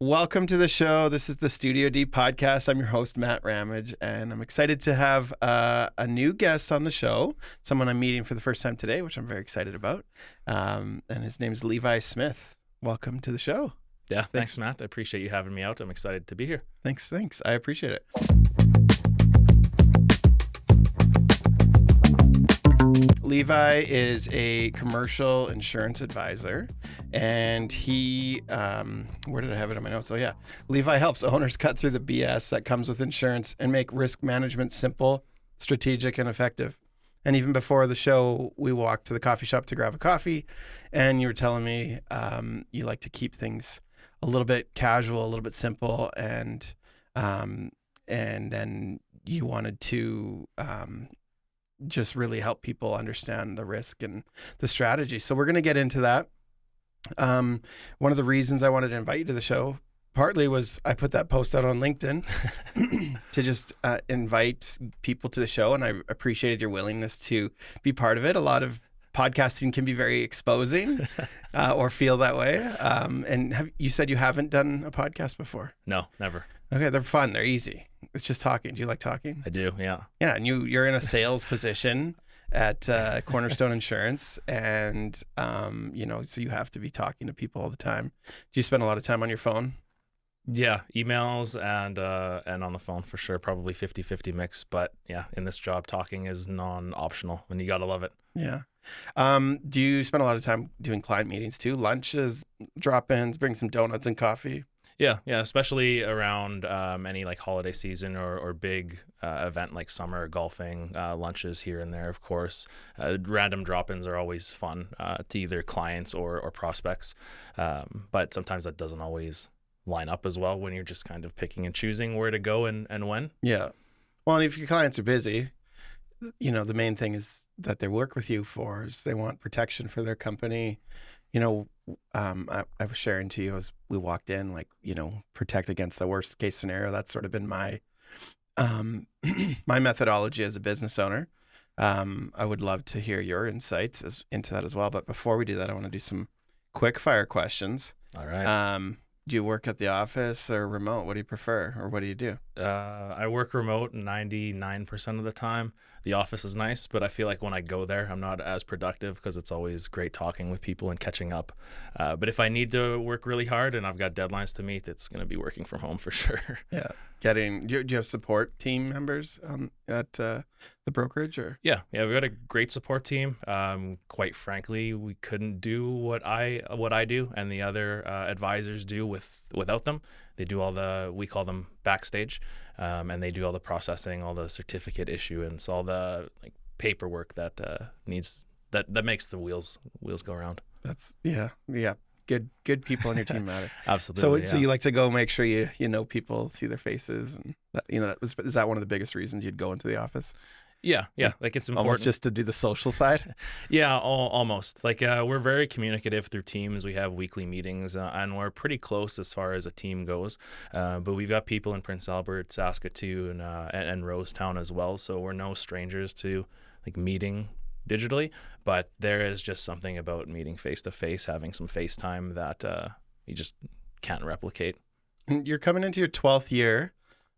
Welcome to the show. This is the Studio D podcast. I'm your host, Matt Ramage, and I'm excited to have a new guest on the show, someone I'm meeting for the first time today, which I'm very excited about. And his name is Levi Smith. Welcome to the show. Yeah, thanks, Matt. I appreciate you having me out. I'm excited to be here. Thanks. I appreciate it. Levi is a commercial insurance advisor, and he, where did I have it in my notes? Oh, yeah. Levi helps owners cut through the BS that comes with insurance and make risk management simple, strategic, and effective. And even before the show, we walked to the coffee shop to grab a coffee, and you were telling me you like to keep things a little bit casual, a little bit simple, and then you wanted to just really help people understand the risk and the strategy. So we're going to get into that. One of the reasons I wanted to invite you to the show partly was I put that post out on LinkedIn to just invite people to the show, and I appreciated your willingness to be part of it. A lot of podcasting can be very exposing or feel that way. And you said you haven't done a podcast before? No, never. Okay, they're fun. They're easy. It's just talking. Do you like talking? I do, yeah. Yeah, and you're in a sales position at Cornerstone Insurance, and so you have to be talking to people all the time. Do you spend a lot of time on your phone? Yeah, emails and on the phone for sure. Probably 50-50 mix. But yeah, in this job, talking is non-optional, and you got to love it. Yeah. Do you spend a lot of time doing client meetings too? Lunches, drop-ins, bring some donuts and coffee? Yeah, especially around any like holiday season or big event like summer golfing, lunches here and there, of course. Random drop-ins are always fun to either clients or prospects, but sometimes that doesn't always line up as well when you're just kind of picking and choosing where to go and when. Yeah. Well, and if your clients are busy, the main thing is that they work with you is they want protection for their company. I was sharing to you as we walked in, protect against the worst case scenario. That's sort of been my my methodology as a business owner. I would love to hear your insights into that as well. But before we do that, I want to do some quick fire questions. All right. Do you work at the office or remote? What do you prefer, or what do you do? I work remote 99% of the time. The office is nice, but I feel like when I go there, I'm not as productive because it's always great talking with people and catching up. But if I need to work really hard and I've got deadlines to meet, it's going to be working from home for sure. Yeah. Do you have support team members at the brokerage? Or? Yeah, we've got a great support team. Quite frankly, we couldn't do what I do and the other advisors do without them. They do we call them backstage, and they do all the processing, all the certificate issuance, all the paperwork that makes the wheels go around. That's yeah. Good people on your team matter. Absolutely. So you like to go make sure you know people, see their faces, and is that one of the biggest reasons you'd go into the office? Yeah. Like it's important. Almost just to do the social side? Yeah, almost. We're very communicative through Teams. We have weekly meetings, and we're pretty close as far as a team goes. But we've got people in Prince Albert, Saskatoon, and Rosetown as well. So we're no strangers to meeting digitally. But there is just something about meeting face to face, having some FaceTime that you just can't replicate. You're coming into your 12th year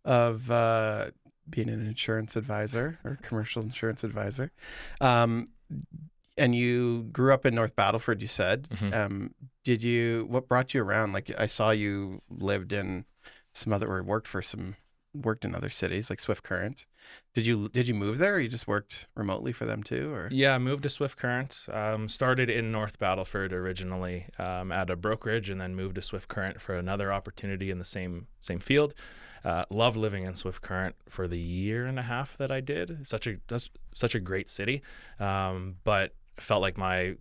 of being an insurance advisor or commercial insurance advisor. And you grew up in North Battleford, you said. Mm-hmm. What brought you around? I saw you lived in worked in other cities like Swift Current. Did you move there, or you just worked remotely for them too? Or yeah, I moved to Swift Current. Started in North Battleford originally at a brokerage, and then moved to Swift Current for another opportunity in the same field. Loved living in Swift Current for the year and a half that I did. Such a great city, but felt like my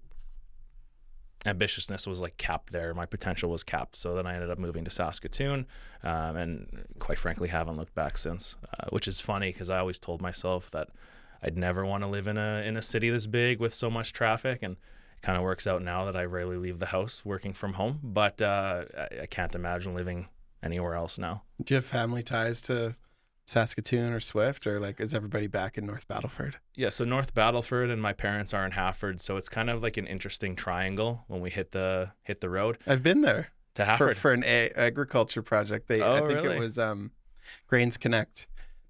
ambitiousness was capped there. My potential was capped. So then I ended up moving to Saskatoon, and quite frankly haven't looked back since, which is funny because I always told myself that I'd never want to live in a city this big with so much traffic, and it kind of works out now that I rarely leave the house working from home, but I can't imagine living anywhere else now. Do you have family ties to Saskatoon or Swift, or is everybody back in North Battleford? Yeah, so North Battleford and my parents are in Hafford, so it's kind of like an interesting triangle when we hit the road. I've been there. To Hafford. for an agriculture project. I think really? it was Grains Connect.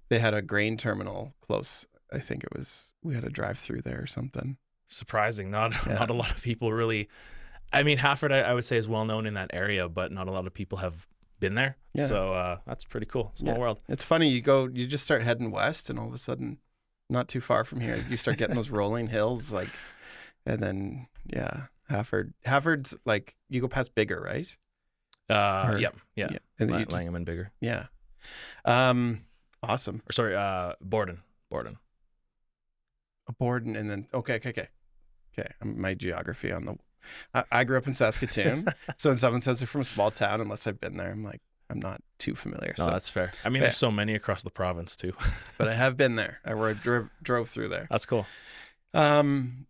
They had a grain terminal close. I think it was, we had a drive through there or something. Surprising. Not a lot of people really. I mean, Hafford, I would say, is well known in that area, but not a lot of people have been there. Yeah. So that's pretty cool. Small world. It's funny. You just start heading west, and all of a sudden, not too far from here, you start getting those rolling hills, like, and then Hafford's like, you go past Bigger, right? Yeah. And then Langham and Bigger. Yeah. Awesome. Or sorry, Borden. Borden, and then okay. My geography on I grew up in Saskatoon, so when someone says they're from a small town, unless I've been there, I'm like, I'm not too familiar. No, that's fair. I mean, there's so many across the province too. But I have been there. I drove through there. That's cool. Phone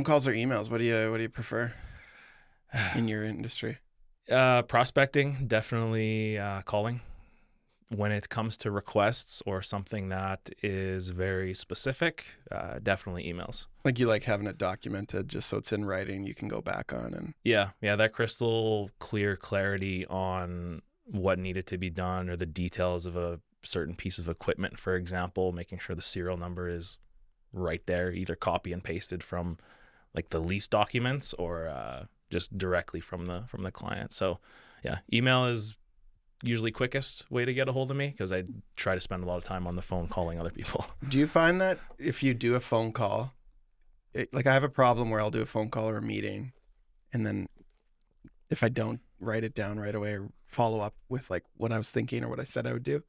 calls or emails? What do you prefer in your industry? Prospecting, definitely calling. When it comes to requests or something that is very specific, definitely emails. Like, you like having it documented just so it's in writing, you can go back on and... Yeah, that crystal clear clarity on what needed to be done or the details of a certain piece of equipment, for example, making sure the serial number is right there, either copy and pasted from like the lease documents or just directly from the client. So yeah, email is usually quickest way to get a hold of me because I try to spend a lot of time on the phone calling other people. Do you find that if you do a phone call, like, I have a problem where I'll do a phone call or a meeting, and then if I don't write it down right away or follow up with like what I was thinking or what I said I would do,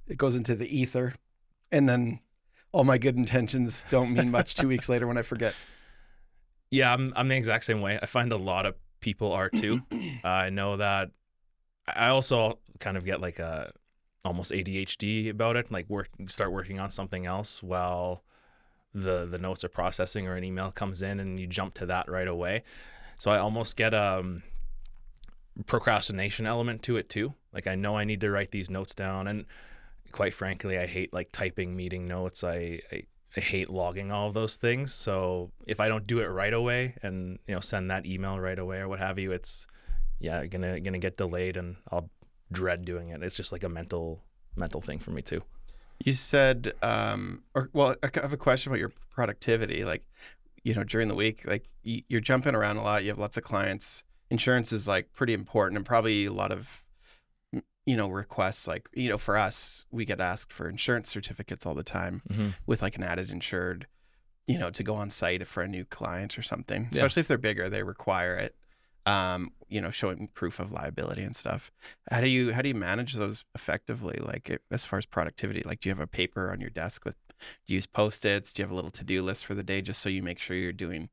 it goes into the ether, and then all my good intentions don't mean much 2 weeks later when I forget. Yeah, I'm the exact same way. I find a lot of people are too. I know that I also kind of get like a almost ADHD about it, like start working on something else while the notes are processing or an email comes in and you jump to that right away. So I almost get a procrastination element to it too. Like, I know I need to write these notes down, and quite frankly, I hate like typing meeting notes. I hate logging all of those things. So if I don't do it right away and send that email right away or what have you, it's gonna get delayed, and I'll dread doing it. It's just like a mental thing for me too. You said, I have a question about your productivity. Like, during the week, like, you're jumping around a lot. You have lots of clients. Insurance is like pretty important, and probably a lot of, requests. Like, for us, we get asked for insurance certificates all the time with like an added insured, to go on site for a new client or something. Especially if they're bigger, they require it. Showing proof of liability and stuff. How do you manage those effectively? Like, as far as productivity, like, do you have a paper on your desk do you use Post-its? Do you have a little to-do list for the day just so you make sure you're doing,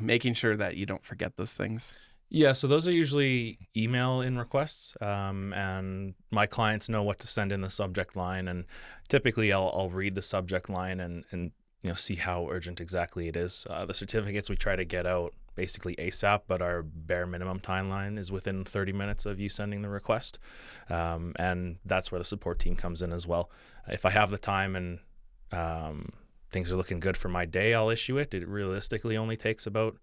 making sure that you don't forget those things? Yeah, so those are usually email in requests, and my clients know what to send in the subject line, and typically I'll read the subject line and see how urgent exactly it is. The certificates we try to get out basically ASAP, but our bare minimum timeline is within 30 minutes of you sending the request, and that's where the support team comes in as well. If I have the time and things are looking good for my day, I'll issue it. It realistically only takes about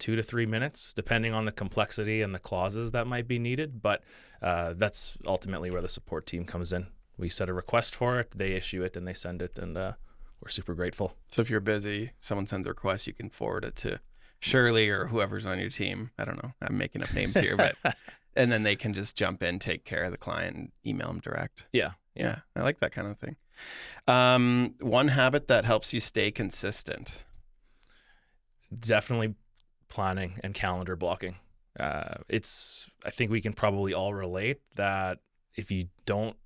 2 to 3 minutes, depending on the complexity and the clauses that might be needed. But that's ultimately where the support team comes in. We set a request for it, they issue it, and they send it, and we're super grateful. So if you're busy, someone sends a request, you can forward it to Shirley or whoever's on your team. I don't know. I'm making up names here, but and then they can just jump in, take care of the client, and email them direct. Yeah. I like that kind of thing. One habit that helps you stay consistent? Definitely planning and calendar blocking. I think we can probably all relate that if you don't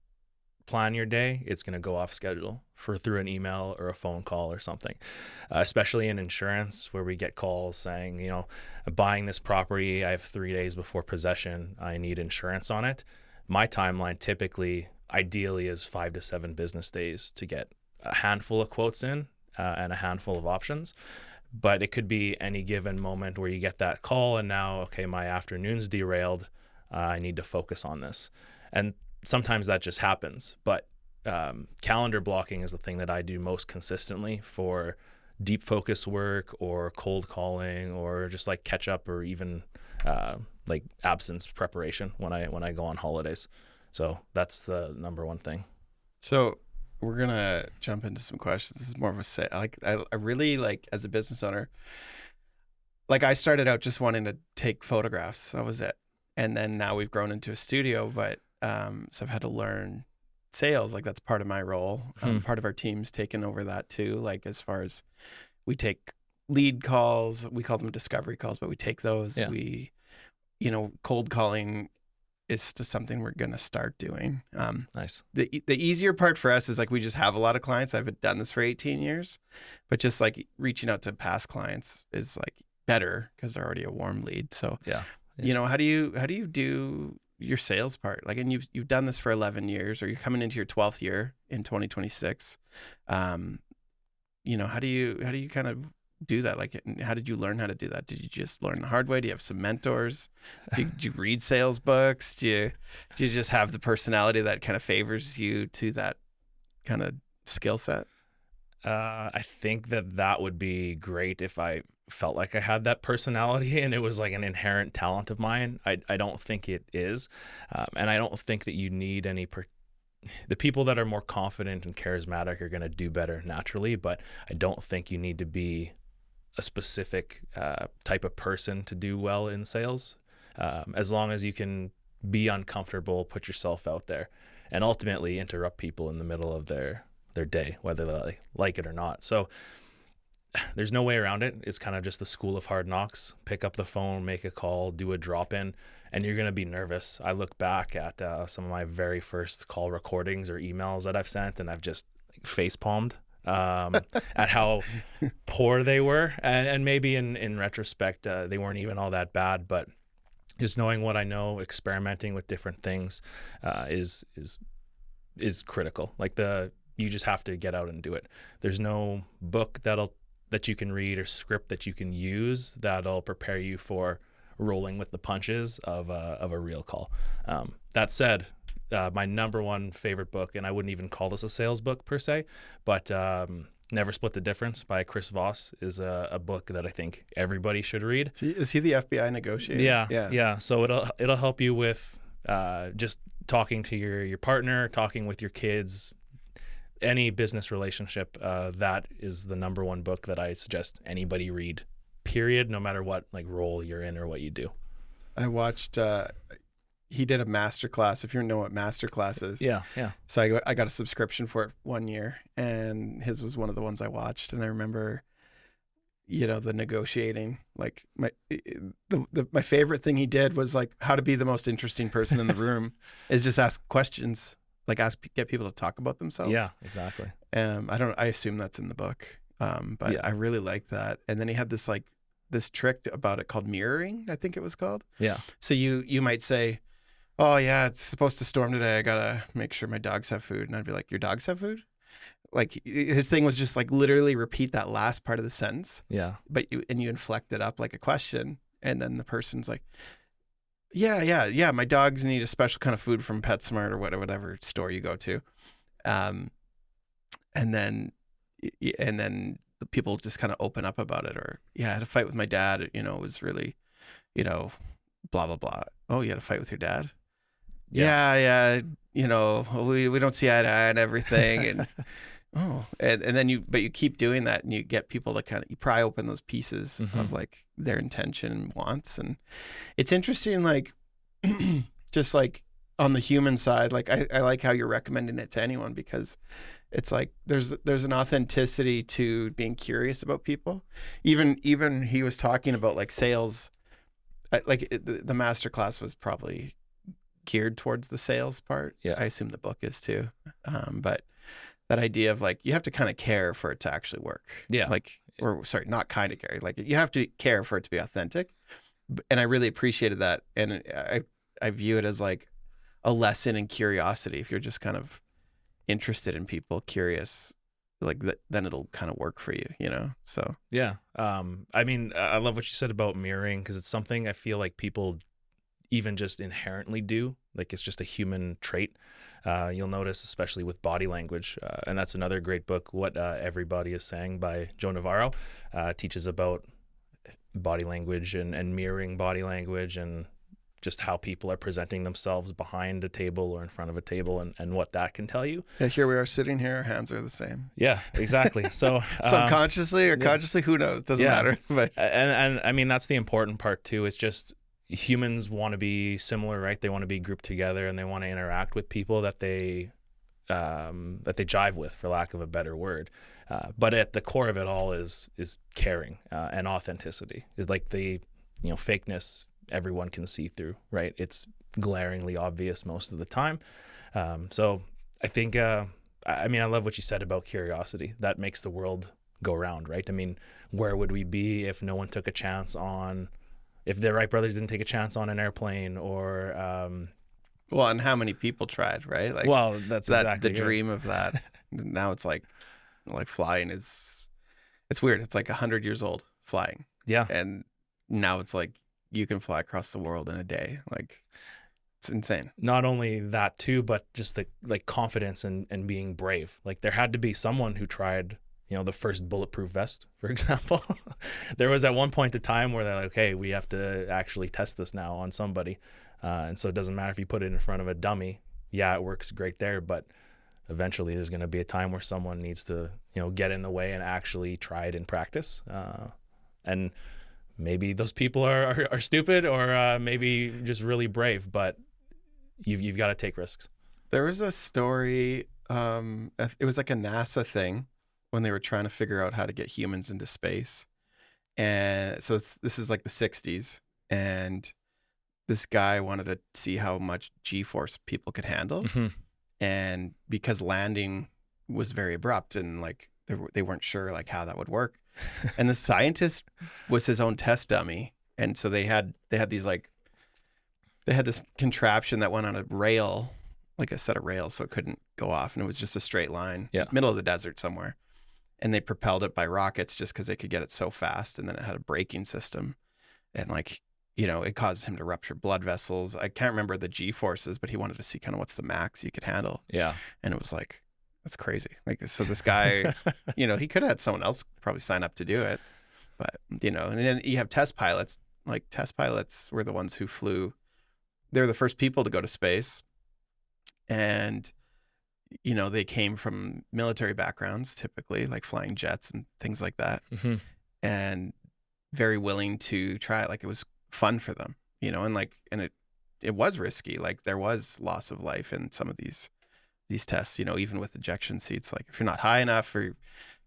plan your day, it's going to go off schedule through an email or a phone call or something, especially in insurance where we get calls saying, buying this property, I have 3 days before possession, I need insurance on it. My timeline typically, ideally, is 5 to 7 business days to get a handful of quotes in and a handful of options. But it could be any given moment where you get that call and now, okay, my afternoon's derailed. I need to focus on this. And sometimes that just happens. But calendar blocking is the thing that I do most consistently for deep focus work or cold calling or just like catch up or even like absence preparation when I go on holidays. So that's the number one thing. So we're gonna jump into some questions. This is more of a I really like, as a business owner, like I started out just wanting to take photographs. That was it. And then now we've grown into a studio, but so I've had to learn sales. Like that's part of my role. Part of our team's taken over that too. Like as far as we take lead calls, we call them discovery calls, but we take those. Yeah. We, cold calling is just something we're going to start doing. Nice. The easier part for us is like we just have a lot of clients. I've done this for 18 years, but just like reaching out to past clients is like better because they're already a warm lead. So, Yeah. how do you do your sales part? Like, and you've done this for 11 years, or you're coming into your 12th year in 2026. How do you kind of do that? Like, how did you learn how to do that? Did you just learn the hard way? Do you have some mentors? Do you read sales books? Do you just have the personality that kind of favors you to that kind of skill set? I think that would be great if I felt like I had that personality and it was like an inherent talent of mine. I don't think it is. And I don't think that you need the people that are more confident and charismatic are going to do better naturally, but I don't think you need to be a specific type of person to do well in sales. As long as you can be uncomfortable, put yourself out there, and ultimately interrupt people in the middle of their day, whether they like it or not. So there's no way around it. It's kind of just the school of hard knocks. Pick up the phone, make a call, do a drop-in, and you're going to be nervous. I look back at some of my very first call recordings or emails that I've sent, and I've just face-palmed at how poor they were. And maybe in retrospect, they weren't even all that bad, but just knowing what I know, experimenting with different things is critical. Like you just have to get out and do it. There's no book that you can read or script that you can use that'll prepare you for rolling with the punches of a real call. That said, my number one favorite book, and I wouldn't even call this a sales book per se, but Never Split the Difference by Chris Voss is a book that I think everybody should read. Is he the FBI negotiator? Yeah. So it'll help you with just talking to your partner, talking with your kids, any business relationship. That is the number one book that I suggest anybody read, period, no matter what like role you're in or what you do. I watched he did a masterclass, if you know what masterclass is. Yeah. So I got a subscription for it 1 year, and his was one of the ones I watched. And I remember, the negotiating, like my favorite thing he did was like how to be the most interesting person in the room is just ask questions, like get people to talk about themselves. Yeah, exactly. I assume that's in the book. But yeah. I really like that. And then he had this trick about it called mirroring, I think it was called. Yeah. So you might say, oh yeah, it's supposed to storm today. I gotta make sure my dogs have food. And I'd be like, your dogs have food? Like his thing was just like literally repeat that last part of the sentence. Yeah. But you inflect it up like a question. And then the person's like, yeah. My dogs need a special kind of food from PetSmart or whatever store you go to. And then the people just kind of open up about it, or I had a fight with my dad. It was really, blah, blah, blah. Oh, you had a fight with your dad? Yeah. We don't see eye to eye and everything. And, and then you keep doing that, and you get people to you pry open those pieces of like their intention and wants. And it's interesting, like, just like on the human side, like I like how you're recommending it to anyone, because it's like there's an authenticity to being curious about people. Even he was talking about like sales, the master class was probably geared towards the sales part. Yeah. I assume the book is too. But that idea of like you have to kind of care for it to actually work. Yeah. Not kind of care. Like you have to care for it to be authentic. And I really appreciated that. And I view it as like a lesson in curiosity. If you're just kind of interested in people, curious, like that, then it'll kind of work for you, So yeah. I mean, I love what you said about mirroring, because it's something I feel like people even just inherently do. Like it's just a human trait. You'll notice, especially with body language, and that's another great book, What Everybody Is Saying by Joe Navarro. Teaches about body language and mirroring body language, and just how people are presenting themselves behind a table or in front of a table, and what that can tell you. Yeah, here we are sitting here. Our hands are the same. Yeah, exactly. So Subconsciously or consciously, who knows? Doesn't matter. But and I mean, that's the important part too. It's just humans want to be similar, right? They want to be grouped together, and they want to interact with people that they jive with, for lack of a better word. But at the core of it all is caring and authenticity. Is like the fakeness everyone can see through, right? It's glaringly obvious most of the time. So I think I mean, I love what you said about curiosity. That makes the world go round, right? I mean, where would we be if no one took a chance on, if the Wright brothers didn't take a chance on an airplane, or well, and how many people tried, right? Like, well, that's exactly the dream of that. Now it's like flying it's weird. It's like 100 years old flying. Yeah. And now it's like you can fly across the world in a day. Like, it's insane. Not only that too, but just the confidence and being brave. Like, there had to be someone who tried, the first bulletproof vest, for example. There was at one point in time where they're like, okay, we have to actually test this now on somebody. And so it doesn't matter if you put it in front of a dummy. Yeah, it works great there, but eventually there's going to be a time where someone needs to, get in the way and actually try it in practice. And maybe those people are stupid, or maybe just really brave, but you've got to take risks. There was a story, it was like a NASA thing when they were trying to figure out how to get humans into space. And so this is like the 60s, and this guy wanted to see how much G-force people could handle. Mm-hmm. And because landing was very abrupt, and like they weren't sure like how that would work. And the scientist was his own test dummy. And so they had these they had this contraption that went on a rail, like a set of rails, so it couldn't go off, and it was just a straight line, middle of the desert somewhere. And they propelled it by rockets just because they could get it so fast. And then it had a braking system, and it caused him to rupture blood vessels. I can't remember the G forces, but he wanted to see kind of what's the max you could handle. Yeah. And it was like, that's crazy. Like, so this guy, he could have had someone else probably sign up to do it, but, and then you have test pilots. Like, test pilots were the ones who flew. They were the first people to go to space. And, they came from military backgrounds, typically, like flying jets and things like that. Mm-hmm. And very willing to try it. Like, it was fun for them, and it was risky. Like, there was loss of life in some of these tests, even with ejection seats. Like, if you're not high enough, or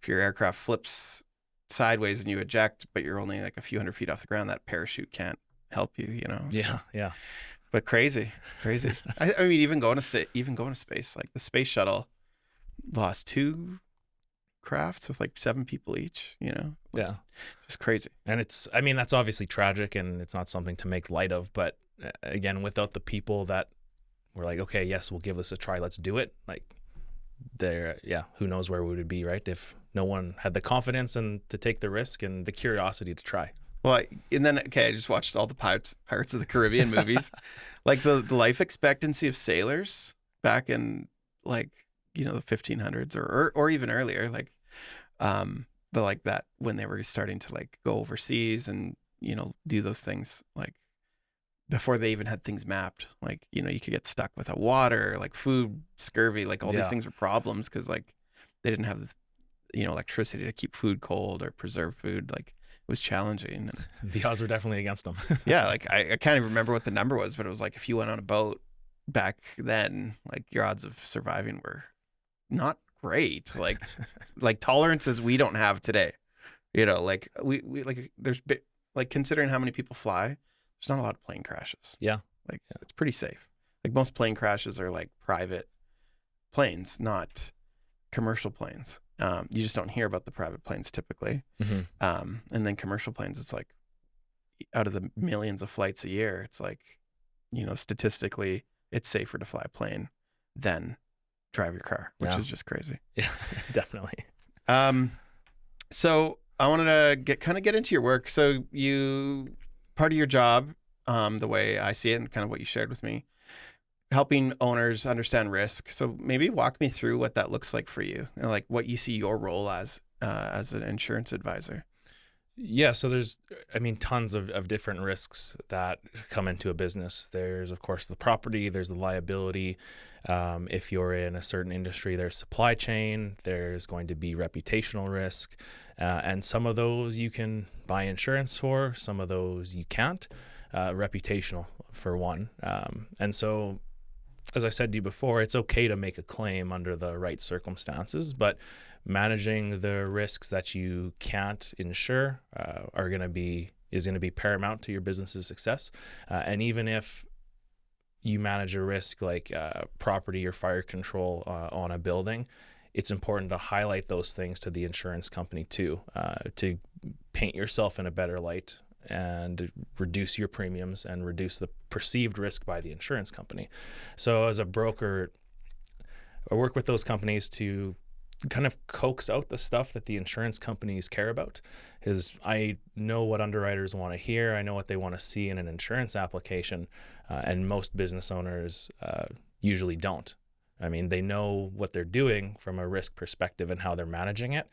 if your aircraft flips sideways and you eject, but you're only like a few hundred feet off the ground, that parachute can't help you, Yeah. Yeah. But crazy. I mean, even going to space, like the space shuttle lost 2 crafts with like 7 people each, Yeah. Just crazy. And that's obviously tragic, and it's not something to make light of, but again, without the people that were like, okay, yes, we'll give this a try, let's do it. Like, who knows where we would be, right? If no one had the confidence and to take the risk and the curiosity to try. Well, and then, I just watched all the Pirates of the Caribbean movies. Like, the life expectancy of sailors back in, like, the 1500s or even earlier, like, like that, when they were starting to like go overseas and, do those things, like, before they even had things mapped, like, you could get stuck without water, like food, scurvy, like all these things were problems because, like, they didn't have, electricity to keep food cold or preserve food. Like, it was challenging. And the odds were definitely against them. yeah, like I can't even remember what the number was, but it was like, if you went on a boat back then, like, your odds of surviving were not great. Like, like tolerances we don't have today. Like, we like, there's like, considering how many people fly, there's not a lot of plane crashes. Yeah. Like, it's pretty safe. Like, most plane crashes are like private planes, not commercial planes. You just don't hear about the private planes typically. Mm-hmm. And then commercial planes, it's like, out of the millions of flights a year, it's like, statistically, it's safer to fly a plane than drive your car, which is just crazy. Yeah, definitely. So I wanted to get into your work. So part of your job, the way I see it and kind of what you shared with me, helping owners understand risk. So maybe walk me through what that looks like for you, and like what you see your role as an insurance advisor. Yeah, so there's, I mean, tons of different risks that come into a business. There's, of course, the property, there's the liability. If you're in a certain industry, there's supply chain, there's going to be reputational risk. And some of those you can buy insurance for, some of those you can't. Reputational, for one. And so, as I said to you before, it's okay to make a claim under the right circumstances, but managing the risks that you can't insure is going to be paramount to your business's success. And even if you manage a risk like property or fire control on a building, it's important to highlight those things to the insurance company too, to paint yourself in a better light and reduce your premiums and reduce the perceived risk by the insurance company. So as a broker, I work with those companies to kind of coax out the stuff that the insurance companies care about, because I know what underwriters want to hear. I know what they want to see in an insurance application, and most business owners usually don't. I mean, they know what they're doing from a risk perspective and how they're managing it.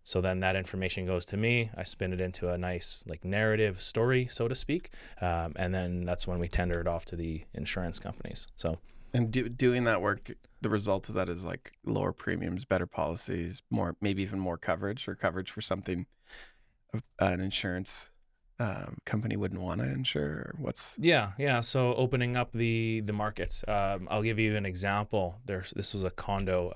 So then that information goes to me. I spin it into a nice like narrative story, so to speak, and then that's when we tender it off to the insurance companies. So, And doing that work, the result of that is like lower premiums, better policies, more, maybe even more coverage, or coverage for something an insurance company wouldn't want to insure. Or what's yeah. So opening up the market. I'll give you an example. This was a condo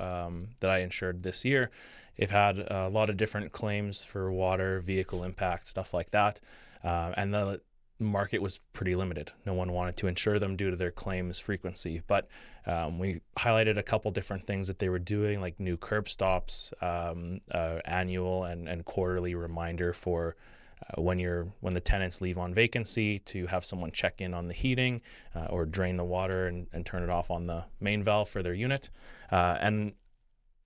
that I insured this year. It had a lot of different claims for water, vehicle impact, stuff like that, and the market was pretty limited. No one wanted to insure them due to their claims frequency. But we highlighted a couple different things that they were doing, like new curb stops, annual and quarterly reminder for when the tenants leave on vacancy to have someone check in on the heating or drain the water and turn it off on the main valve for their unit. And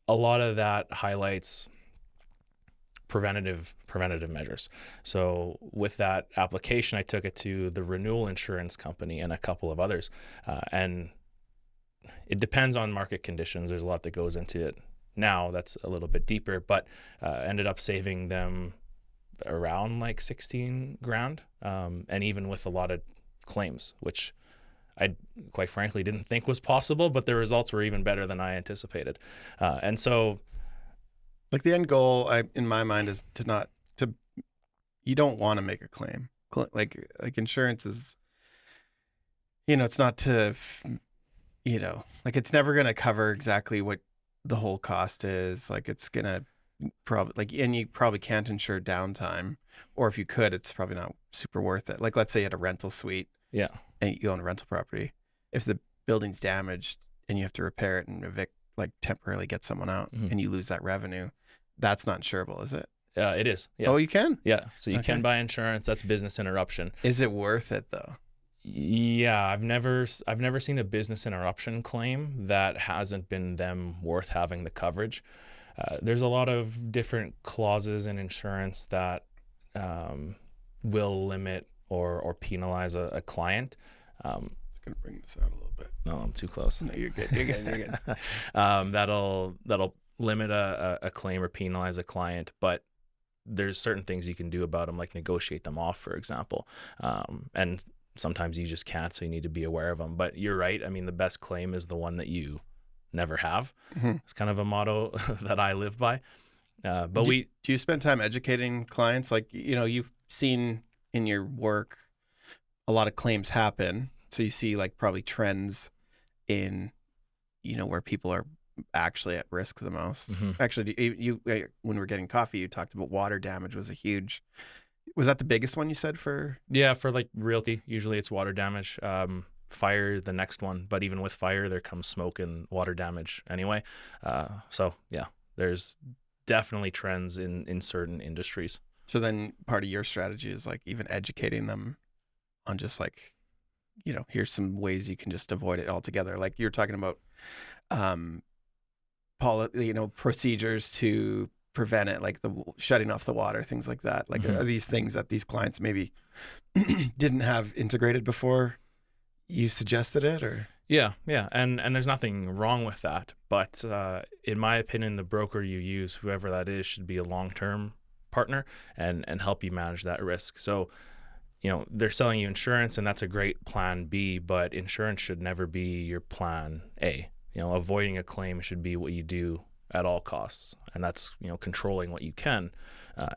a lot of that highlights preventative measures. So with that application, I took it to the renewal insurance company and a couple of others. And it depends on market conditions. There's a lot that goes into it now that's a little bit deeper, but ended up saving them around like 16 grand. And even with a lot of claims, which I quite frankly didn't think was possible, but the results were even better than I anticipated. And so, like the end goal, in my mind, is you don't want to make a claim. Like insurance is, it's not to, like it's never going to cover exactly what the whole cost is. Like it's going to probably and you probably can't insure downtime, or if you could, it's probably not super worth it. Like let's say you had a rental suite. Yeah. And you own a rental property. If the building's damaged and you have to repair it and evict, like temporarily get someone out, and you lose that revenue, that's not insurable, is it? It is. Yeah. Oh, you can? Yeah. So you can buy insurance. That's business interruption. Is it worth it though? Yeah, I've never seen a business interruption claim that hasn't been them worth having the coverage. There's a lot of different clauses in insurance that will limit or penalize a client. I'm gonna bring this out a little bit. No, I'm too close. No, you're good. You're good. You're good. That'll limit a claim or penalize a client, but there's certain things you can do about them, like negotiate them off, for example. And sometimes you just can't, so you need to be aware of them. But you're right. I mean, the best claim is the one that you never have. It's kind of a motto that I live by. But do you spend time educating clients? Like, you've seen in your work a lot of claims happen, so you see like probably trends in where people are actually at risk the most. Actually, you when we were getting coffee, you talked about water damage was that the biggest one you said for? Yeah, for like realty, usually it's water damage. Fire, the next one, but even with fire, there comes smoke and water damage anyway. So yeah, there's definitely trends in certain industries. So then part of your strategy is like even educating them on just like, here's some ways you can just avoid it altogether. Like you're talking about, procedures to prevent it, like the shutting off the water, things like that. Like are these things that these clients maybe didn't have integrated before you suggested it, or? Yeah. And there's nothing wrong with that. But in my opinion, the broker you use, whoever that is, should be a long-term partner and help you manage that risk. So, they're selling you insurance, and that's a great plan B, but insurance should never be your plan A. Avoiding a claim should be what you do at all costs. And that's, controlling what you can.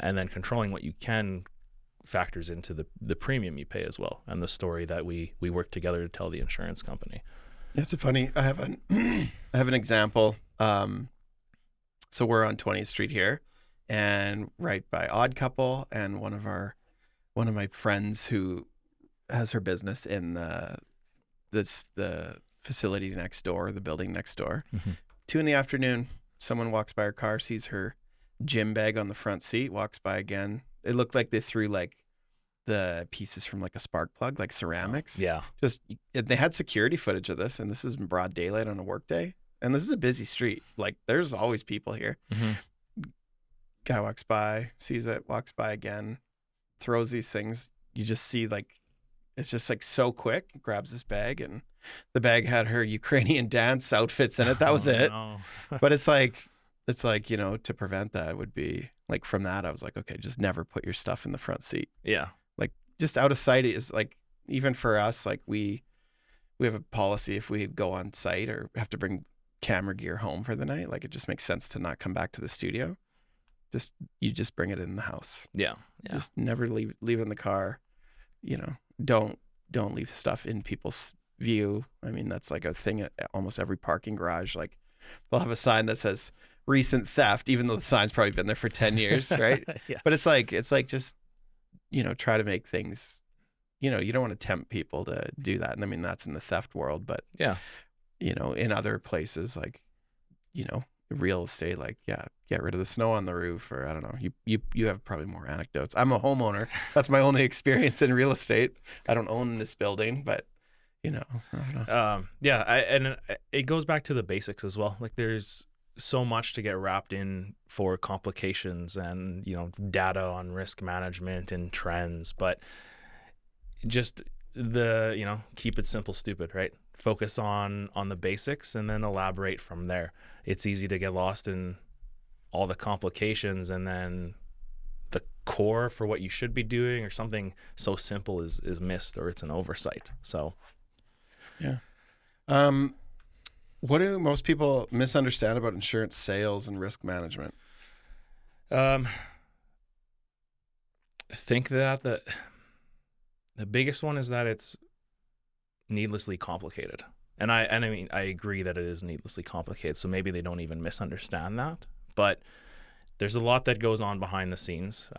And then controlling what you can factors into the premium you pay as well, and the story that we work together to tell the insurance company. It's funny. I have an example. So we're on 20th Street here, and right by Odd Couple, and one of my friends who has her business in the facility next door, the building next door. 2 p.m, someone walks by her car, sees her gym bag on the front seat, walks by again. It looked like they threw like the pieces from like a spark plug, like ceramics. Yeah. They had security footage of this, and this is in broad daylight on a work day. And this is a busy street. Like, there's always people here. Guy walks by, sees it, walks by again, throws these things. You just see like, it's just like so quick, grabs this bag, and the bag had her Ukrainian dance outfits in it. That was it. No. But it's like, to prevent that would be like, from that, I was like, okay, just never put your stuff in the front seat. Yeah. Like, just out of sight is like, even for us, like we have a policy, if we go on site or have to bring camera gear home for the night, like, it just makes sense to not come back to the studio. You just bring it in the house. Yeah. Just never leave it in the car. Don't leave stuff in people's view. I mean, that's like a thing at almost every parking garage. Like, they'll have a sign that says recent theft, even though the sign's probably been there for 10 years, right? Yeah. But it's like just, try to make things, you don't want to tempt people to do that. And I mean, that's in the theft world, but yeah, in other places, like, real estate, like, yeah, get rid of the snow on the roof, or I don't know. You have probably more anecdotes. I'm a homeowner. That's my only experience in real estate. I don't own this building, but I don't know. And it goes back to the basics as well. Like, there's so much to get wrapped in for complications and, data on risk management and trends, but just keep it simple, stupid, right? Focus on the basics and then elaborate from there. It's easy to get lost in all the complications, and then the core for what you should be doing or something so simple is missed, or it's an oversight. So yeah. What do most people misunderstand about insurance sales and risk management? Think that the biggest one is that it's needlessly complicated. And I mean, I agree that it is needlessly complicated. So maybe they don't even misunderstand that. But there's a lot that goes on behind the scenes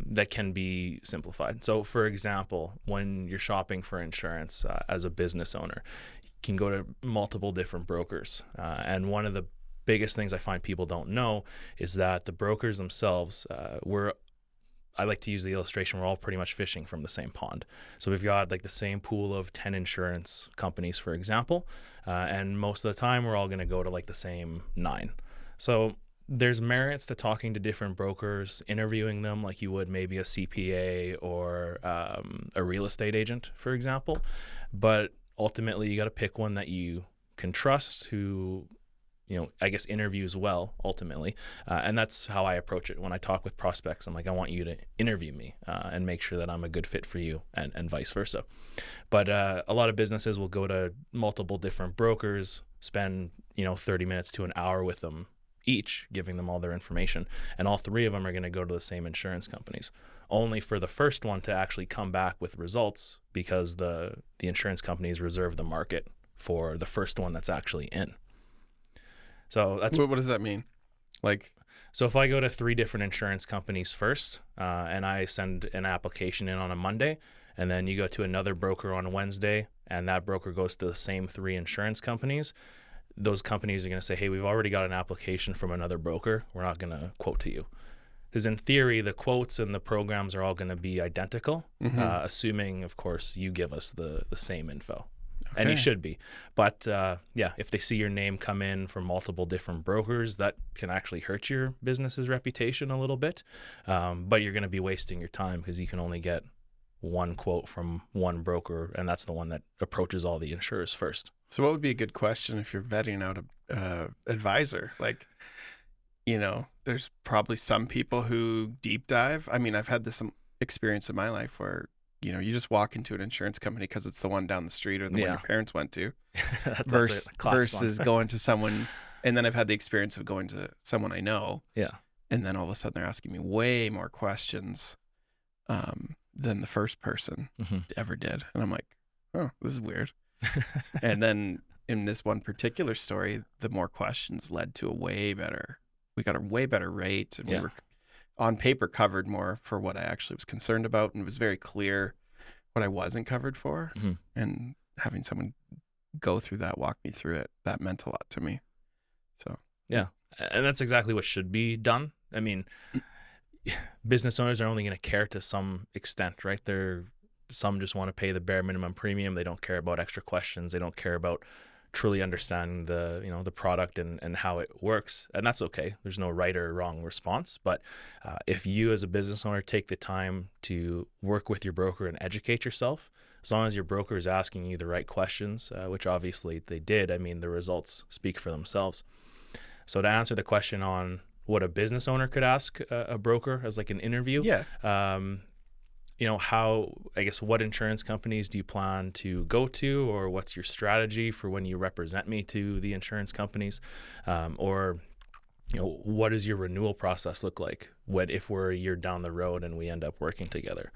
that can be simplified. So, for example, when you're shopping for insurance as a business owner, you can go to multiple different brokers. And one of the biggest things I find people don't know is that the brokers themselves I like to use the illustration, we're all pretty much fishing from the same pond. So we've got like the same pool of 10 insurance companies, for example, and most of the time we're all going to go to like the same 9. So there's merits to talking to different brokers, interviewing them like you would maybe a CPA or a real estate agent, for example. But ultimately, you got to pick one that you can trust, who I guess interviews well ultimately. And that's how I approach it. When I talk with prospects, I'm like, I want you to interview me and make sure that I'm a good fit for you, and vice versa. But a lot of businesses will go to multiple different brokers, spend 30 minutes to an hour with them each, giving them all their information. And all 3 of them are going to go to the same insurance companies, only for the first one to actually come back with results, because the insurance companies reserve the market for the first one that's actually in. So that's what does that mean? Like, so if I go to 3 different insurance companies first, and I send an application in on a Monday, and then you go to another broker on a Wednesday, and that broker goes to the same 3 insurance companies, those companies are going to say, hey, we've already got an application from another broker. We're not going to quote to you. Because in theory, the quotes and the programs are all going to be identical, assuming, of course, you give us the same info. Okay. And you should be. But if they see your name come in from multiple different brokers, that can actually hurt your business's reputation a little bit. But you're going to be wasting your time, because you can only get one quote from one broker, and that's the one that approaches all the insurers first. So what would be a good question if you're vetting out a advisor? Like, there's probably some people who deep dive. I mean, I've had this experience in my life where, you just walk into an insurance company because it's the one down the street or the one your parents went to, That's a classic versus one. going to someone. And then I've had the experience of going to someone I know. Yeah. And then all of a sudden they're asking me way more questions than the first person ever did. And I'm like, oh, this is weird. And then in this one particular story, the more questions led to we got a way better rate, and we were on paper covered more for what I actually was concerned about, and it was very clear what I wasn't covered for. And having someone go through that, walk me through it, that meant a lot to me. So yeah, and that's exactly what should be done. I mean, business owners are only going to care to some extent, right? Some just want to pay the bare minimum premium. They don't care about extra questions. They don't care about truly understanding the product and how it works, and that's okay. There's no right or wrong response. But if you as a business owner take the time to work with your broker and educate yourself, as long as your broker is asking you the right questions, which obviously they did, I mean, the results speak for themselves. So to answer the question on what a business owner could ask a broker as like an interview, what insurance companies do you plan to go to, or what's your strategy for when you represent me to the insurance companies, or what does your renewal process look like if we're a year down the road and we end up working together.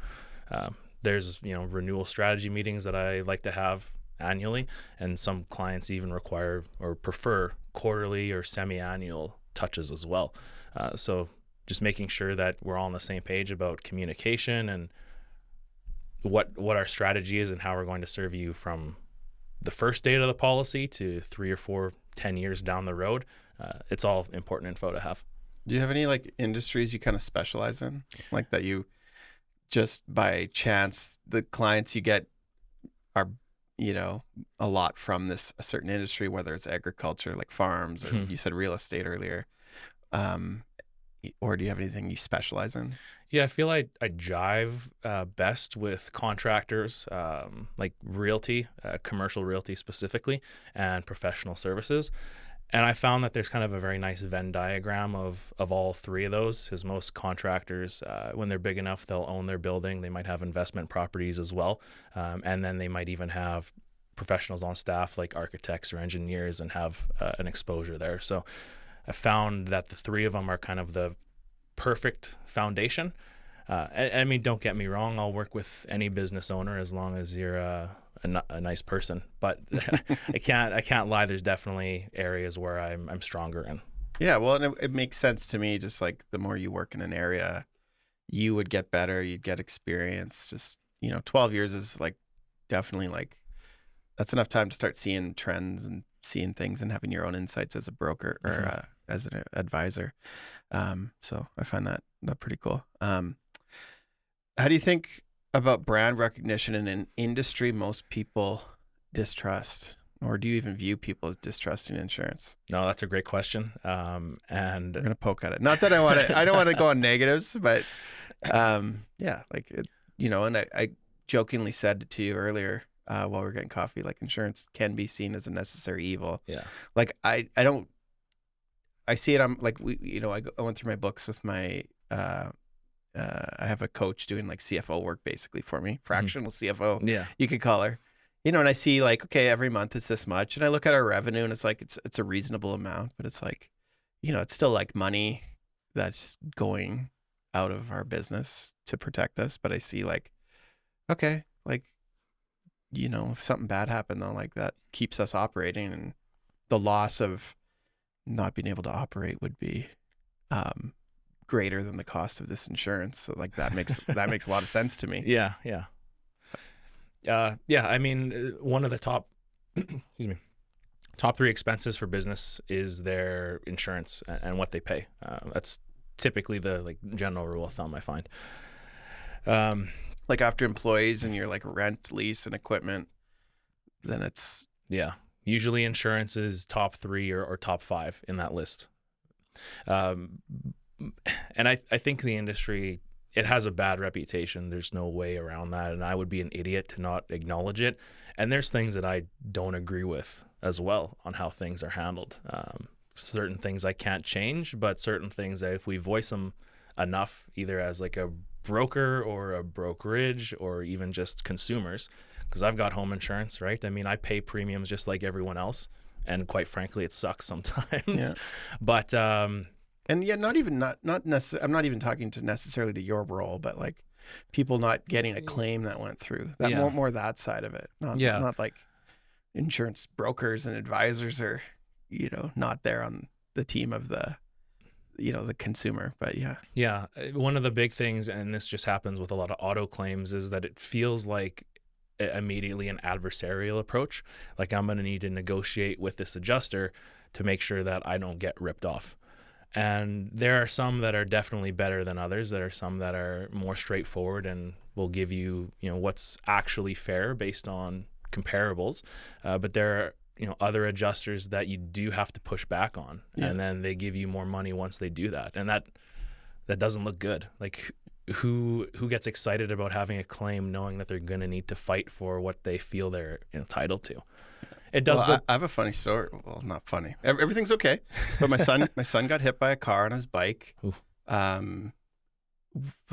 There's renewal strategy meetings that I like to have annually, and some clients even require or prefer quarterly or semi-annual touches as well. So just making sure that we're all on the same page about communication and what our strategy is and how we're going to serve you from the first date of the policy to 3 or 4, 10 years down the road. It's all important info to have. Do you have any like industries you kind of specialize in, like that you just by chance the clients you get are a lot from a certain industry, whether it's agriculture like farms, or you said real estate earlier, or do you have anything you specialize in? Yeah, I feel I jive best with contractors, like realty, commercial realty specifically, and professional services. And I found that there's kind of a very nice Venn diagram of all three of those, because most contractors, when they're big enough, they'll own their building. They might have investment properties as well. And then they might even have professionals on staff like architects or engineers and have an exposure there. So I found that the three of them are kind of the perfect foundation. I mean, don't get me wrong, I'll work with any business owner as long as you're a nice person, but I can't lie. There's definitely areas where I'm stronger in. Yeah, well, and it makes sense to me. Just like the more you work in an area, you would get better. You'd get experience. Just 12 years is like definitely like that's enough time to start seeing trends and seeing things and having your own insights as a broker or as an advisor. So I find that pretty cool. How do you think about brand recognition in an industry most people distrust, or do you even view people as distrusting insurance? No, that's a great question. And I'm gonna poke at it. Not that I don't want to go on negatives, but yeah, like it, and I jokingly said to you earlier while we were getting coffee, like insurance can be seen as a necessary evil. Yeah. Like I see it. I'm like I went through my books with my. I have a coach doing like CFO work basically for me, fractional CFO. Yeah, you could call her. And I see like, okay, every month it's this much, and I look at our revenue and it's like it's a reasonable amount, but it's like, it's still like money that's going out of our business to protect us. But I see like, okay, like, if something bad happened though, like that keeps us operating, and the loss of not being able to operate would be greater than the cost of this insurance. So like that makes a lot of sense to me. Yeah. I mean, one of the top top 3 expenses for business is their insurance and what they pay. That's typically the like general rule of thumb I find. Like after employees and your like rent, lease, and equipment, then it's usually insurance is top 3 or top 5 in that list. And I think the industry, it has a bad reputation. There's no way around that. And I would be an idiot to not acknowledge it. And there's things that I don't agree with as well on how things are handled. certain things I can't change, but certain things that if we voice them enough, either as like a broker or a brokerage or even just consumers, because I've got home insurance, right? I mean, I pay premiums just like everyone else, and quite frankly, it sucks sometimes. Yeah. But And yeah, not necessarily. I'm not even talking to necessarily to your role, but like people not getting a claim that went through. That Yeah. more that side of it. Yeah. Not like insurance brokers and advisors are, not there on the team of the, the consumer. But yeah. Yeah. One of the big things, and this just happens with a lot of auto claims, is that it feels like immediately an adversarial approach. Like I'm going to need to negotiate with this adjuster to make sure that I don't get ripped off. And there are some that are definitely better than others. There are some that are more straightforward and will give you, what's actually fair based on comparables. But there are, other adjusters that you do have to push back on, and then they give you more money once they do that. And that doesn't look good. Like who gets excited about having a claim knowing that they're going to need to fight for what they feel they're entitled to? It does. Well, I have a funny story. Well, not funny. Everything's okay. But my son got hit by a car on his bike,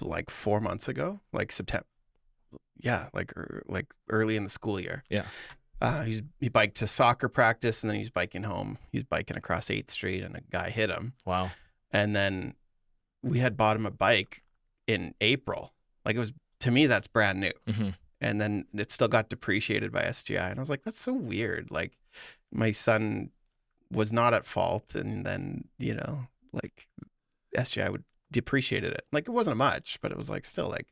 like 4 months ago, like September. Yeah, like early in the school year. Yeah. He biked to soccer practice, and then he's biking home. He's biking across 8th Street, and a guy hit him. Wow. And then we had bought him a bike in April. Like to me, that's brand new. Mm-hmm. And then it still got depreciated by SGI. And I was like, that's so weird. Like my son was not at fault. And then, like SGI would depreciated it. Like it wasn't much, but it was like still like,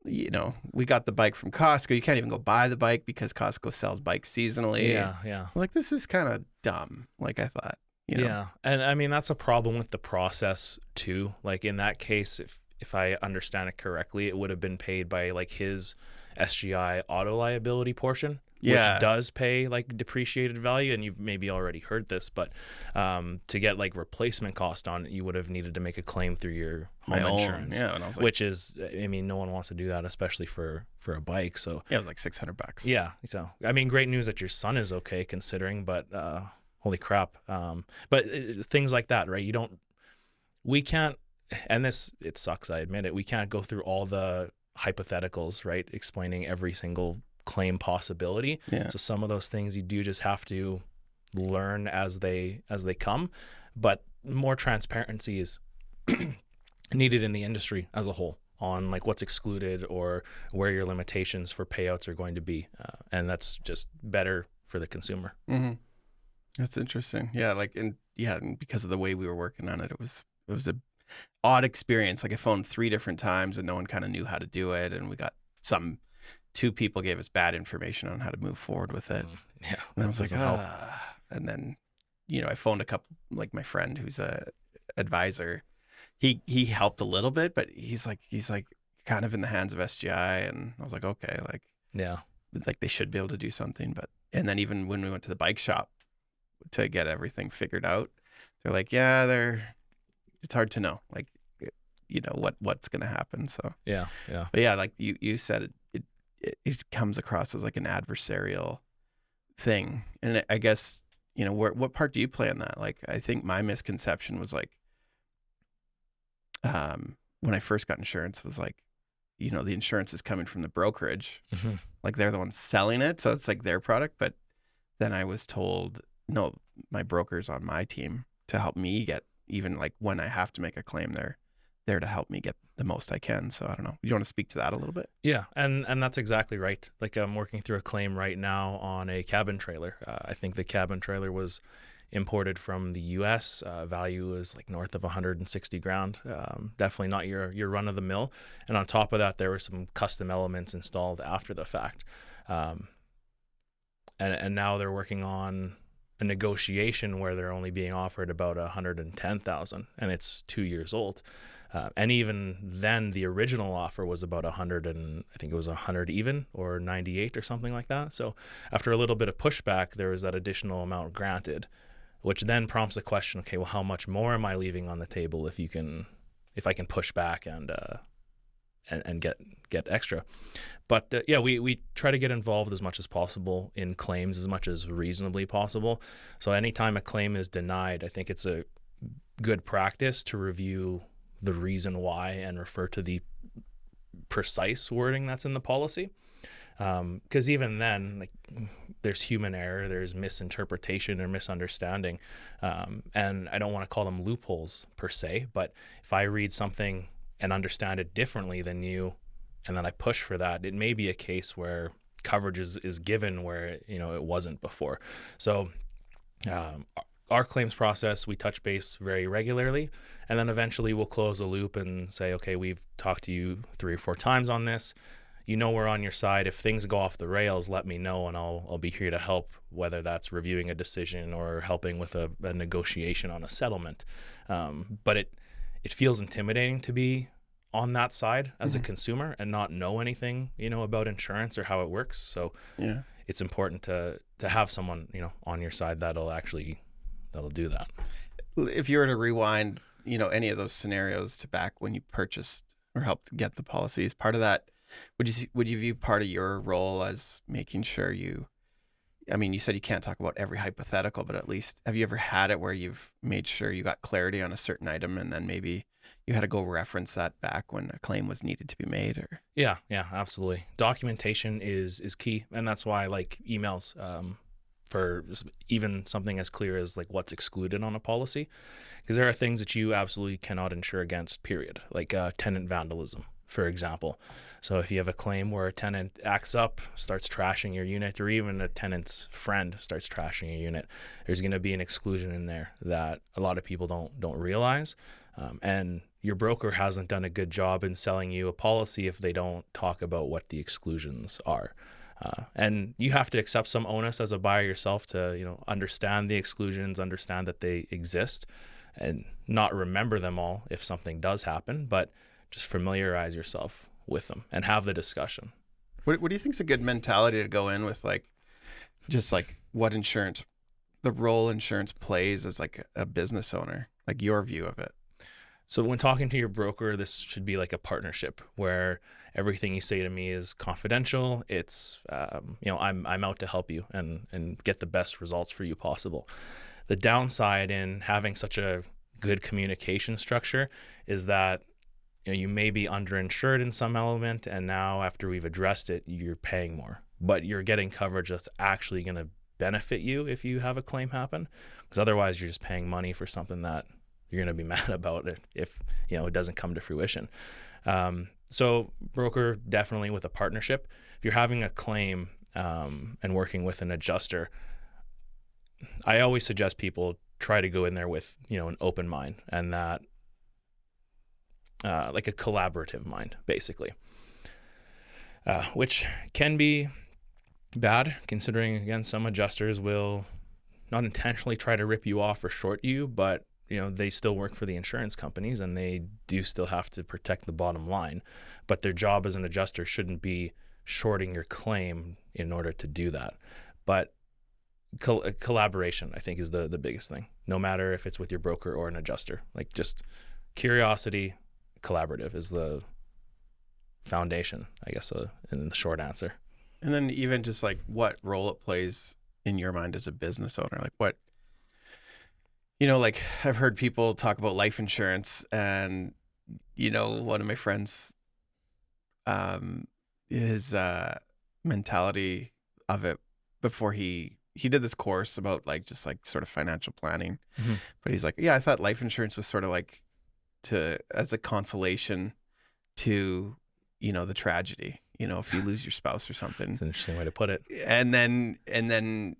we got the bike from Costco. You can't even go buy the bike because Costco sells bikes seasonally. Yeah. I was like, this is kind of dumb. Like I thought, Yeah. And I mean, that's a problem with the process too. Like in that case, if I understand it correctly, it would have been paid by like his SGI auto liability portion, which does pay like depreciated value. And you've maybe already heard this, but to get like replacement cost on it, you would have needed to make a claim through your home insurance. Yeah, and I was like, which is, I mean, no one wants to do that, especially for a bike. So yeah, it was like $600. Yeah. So I mean, great news that your son is okay considering, but holy crap. But things like that, right? We can't, and it sucks, I admit it. We can't go through all the hypotheticals, right? Explaining every single claim possibility. Yeah. So some of those things you do just have to learn as they come, but more transparency is needed in the industry as a whole on like what's excluded or where your limitations for payouts are going to be. And that's just better for the consumer. Mm-hmm. That's interesting. Yeah. And because of the way we were working on it, it was a odd experience. Like I phoned 3 different times and no one kind of knew how to do it. And we got 2 people gave us bad information on how to move forward with it. Yeah. And I was like, and then, I phoned a couple, like my friend who's a advisor. He helped a little bit, but he's like kind of in the hands of SGI. And I was like, okay, like they should be able to do something. And then even when we went to the bike shop to get everything figured out, they're like, it's hard to know, like, what's going to happen. So, yeah. But yeah, like you said, it comes across as like an adversarial thing. And I guess, what part do you play in that? Like, I think my misconception was like, when I first got insurance was like, the insurance is coming from the brokerage. Mm-hmm. Like they're the ones selling it. So it's like their product. But then I was told, no, my broker's on my team to help me get, even like when I have to make a claim, they're there to help me get the most I can. So I don't know. You want to speak to that a little bit? Yeah. And that's exactly right. Like I'm working through a claim right now on a cabin trailer. I think the cabin trailer was imported from the US. Value is like north of 160 grand. Definitely not your run of the mill. And on top of that, there were some custom elements installed after the fact. And now they're working on a negotiation where they're only being offered about 110,000 and it's 2 years old. And even then the original offer was about 100 and I think it was 100 even or 98 or something like that. So after a little bit of pushback, there was that additional amount granted, which then prompts the question, okay, well, how much more am I leaving on the table if I can push back and and get extra. But yeah, we try to get involved as much as possible in claims, as much as reasonably possible. So anytime a claim is denied, I think it's a good practice to review the reason why and refer to the precise wording that's in the policy. Because even then, like, there's human error, there's misinterpretation or misunderstanding, and I don't want to call them loopholes per se, but if I read something and understand it differently than you, and then I push for that, it may be a case where coverage is given where it wasn't before. So our claims process, we touch base very regularly, and then eventually we'll close the loop and say, okay, we've talked to you 3 or 4 times on this. We're on your side. If things go off the rails, let me know, and I'll be here to help, whether that's reviewing a decision or helping with a negotiation on a settlement. But it feels intimidating to be on that side as a consumer and not know anything, about insurance or how it works. So Yeah. it's important to have someone, on your side that'll do that. If you were to rewind, any of those scenarios to back when you purchased or helped get the policies, part of that, would you view part of your role as making sure you said you can't talk about every hypothetical, but at least have you ever had it where you've made sure you got clarity on a certain item and then maybe you had to go reference that back when a claim was needed to be made? Or Yeah, absolutely. Documentation is key, and that's why I like emails, for even something as clear as like what's excluded on a policy, because there are things that you absolutely cannot insure against, period, like tenant vandalism, for example. So if you have a claim where a tenant acts up, starts trashing your unit, or even a tenant's friend starts trashing your unit, there's going to be an exclusion in there that a lot of people don't realize. And your broker hasn't done a good job in selling you a policy if they don't talk about what the exclusions are. And you have to accept some onus as a buyer yourself to, understand the exclusions, understand that they exist, and not remember them all if something does happen, but just familiarize yourself with them and have the discussion. what do you think is a good mentality to go in with, just what insurance, the role insurance plays as like a business owner, like your view of it? So when talking to your broker, this should be like a partnership where everything you say to me is confidential. It's, I'm out to help you and get the best results for you possible. The downside in having such a good communication structure is that you may be underinsured in some element, and now after we've addressed it, you're paying more, but you're getting coverage that's actually going to benefit you if you have a claim happen, because otherwise you're just paying money for something that you're going to be mad about it if it doesn't come to fruition. So broker, definitely with a partnership. If you're having a claim and working with an adjuster, I always suggest people try to go in there with an open mind, and that like a collaborative mind, basically, which can be bad, considering, again, some adjusters will not intentionally try to rip you off or short you, but they still work for the insurance companies and they do still have to protect the bottom line. But their job as an adjuster shouldn't be shorting your claim in order to do that. But collaboration, I think, is the biggest thing, no matter if it's with your broker or an adjuster. Like, just curiosity, collaborative is the foundation, I guess, in the short answer. And then even just like what role it plays in your mind as a business owner, like what, like I've heard people talk about life insurance, and, one of my friends, his mentality of it before he did this course about just sort of financial planning, but he's like, yeah, I thought life insurance was sort of like as a consolation to, the tragedy, if you lose your spouse or something. It's an interesting way to put it. And then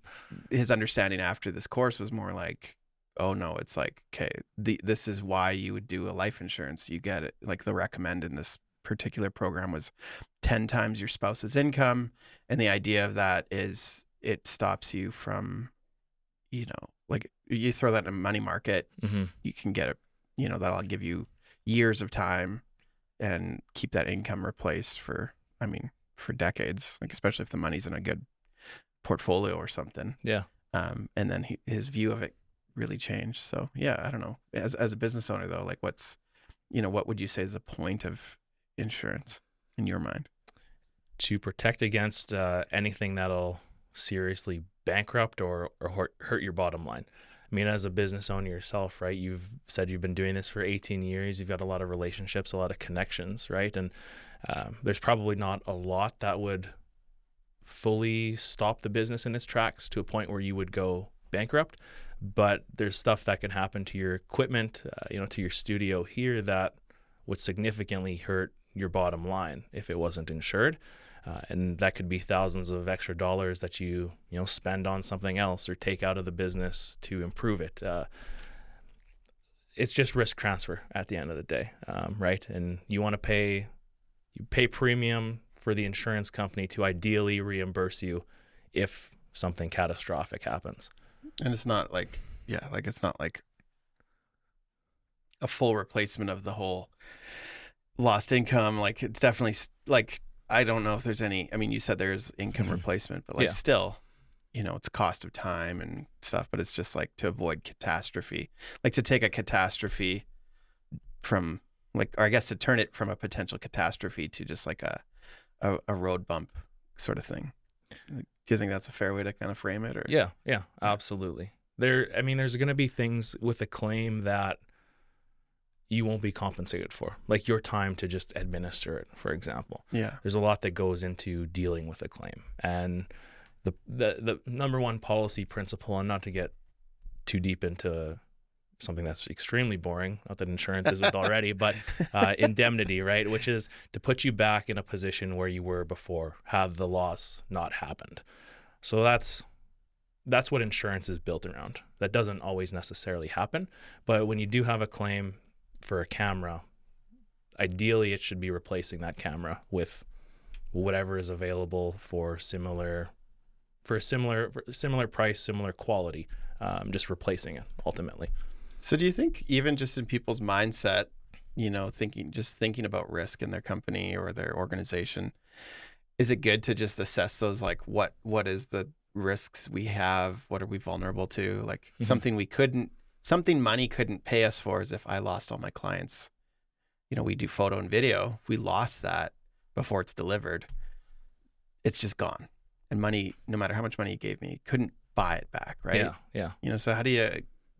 his understanding after this course was more like, oh no, it's like, okay, this is why you would do a life insurance. You get it. Like, the recommend in this particular program was 10 times your spouse's income. And the idea of that is it stops you from, like, you throw that in a money market, you can get it, that'll give you years of time and keep that income replaced for decades, like, especially if the money's in a good portfolio or something. Yeah. And then his view of it really changed. So yeah, I don't know. As a business owner though, like, what's, what would you say is the point of insurance in your mind? To protect against anything that'll seriously bankrupt or hurt your bottom line. I mean, as a business owner yourself, right? You've said you've been doing this for 18 years. You've got a lot of relationships, a lot of connections, right? And there's probably not a lot that would fully stop the business in its tracks to a point where you would go bankrupt. But there's stuff that can happen to your equipment, to your studio here that would significantly hurt your bottom line if it wasn't insured. And that could be thousands of extra dollars that you spend on something else or take out of the business to improve it. It's just risk transfer at the end of the day, right? And you pay premium for the insurance company to ideally reimburse you if something catastrophic happens. And it's not like, it's not like a full replacement of the whole lost income. Like, it's definitely like, I don't know if there's any, I mean, you said there's income replacement, but like still, it's cost of time and stuff, but it's just like to avoid catastrophe, like to take a catastrophe from like, or I guess to turn it from a potential catastrophe to just like a road bump sort of thing. Do you think that's a fair way to kind of frame it? Or Yeah, absolutely. There's going to be things with a claim that you won't be compensated for, like your time to just administer it, for example. Yeah. There's a lot that goes into dealing with a claim. And the number one policy principle, and not to get too deep into something that's extremely boring, not that insurance isn't already, but indemnity, right? Which is to put you back in a position where you were before, had the loss not happened. So that's what insurance is built around. That doesn't always necessarily happen, but when you do have a claim for a camera, ideally it should be replacing that camera with whatever is available for a similar price, similar quality, just replacing it ultimately. So do you think even just in people's mindset, thinking about risk in their company or their organization, is it good to just assess those, like what is the risks we have? What are we vulnerable to? Like something money couldn't pay us for is if I lost all my clients. We do photo and video. If we lost that before it's delivered, it's just gone. And money, no matter how much money you gave me, couldn't buy it back, right? Yeah. So how do you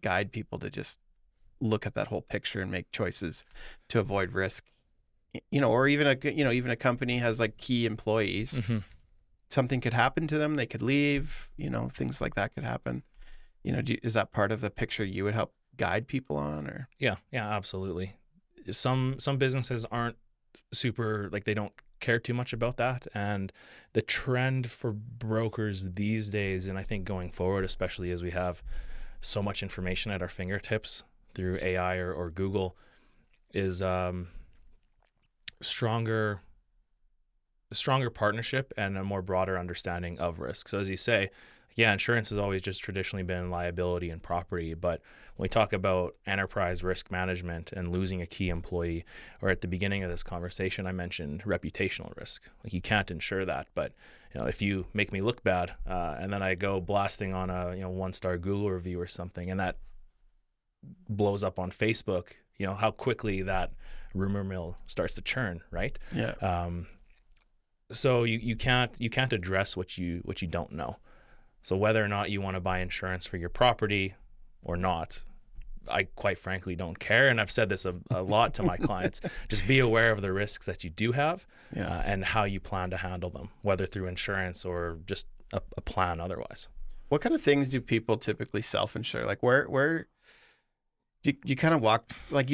guide people to just look at that whole picture and make choices to avoid risk? Or even a company has like key employees. Mm-hmm. Something could happen to them. They could leave, things like that could happen. Is that part of the picture you would help guide people on? Or Yeah, absolutely. Some businesses aren't super, like, they don't care too much about that. And the trend for brokers these days, and I think going forward, especially as we have so much information at our fingertips through AI or Google, is stronger partnership and a more broader understanding of risk. So as you say, insurance has always just traditionally been liability and property. But when we talk about enterprise risk management and losing a key employee, or at the beginning of this conversation, I mentioned reputational risk. Like, you can't insure that. But if you make me look bad, and then I go blasting on a 1-star Google review or something, and that blows up on Facebook, how quickly that rumor mill starts to churn, right? Yeah. So you can't address what you don't know. So whether or not you want to buy insurance for your property or not, I quite frankly don't care. And I've said this a lot to my clients. Just be aware of the risks that you do have, and how you plan to handle them, whether through insurance or just a plan otherwise. What kind of things do people typically self-insure? Like where do you kind of walk, like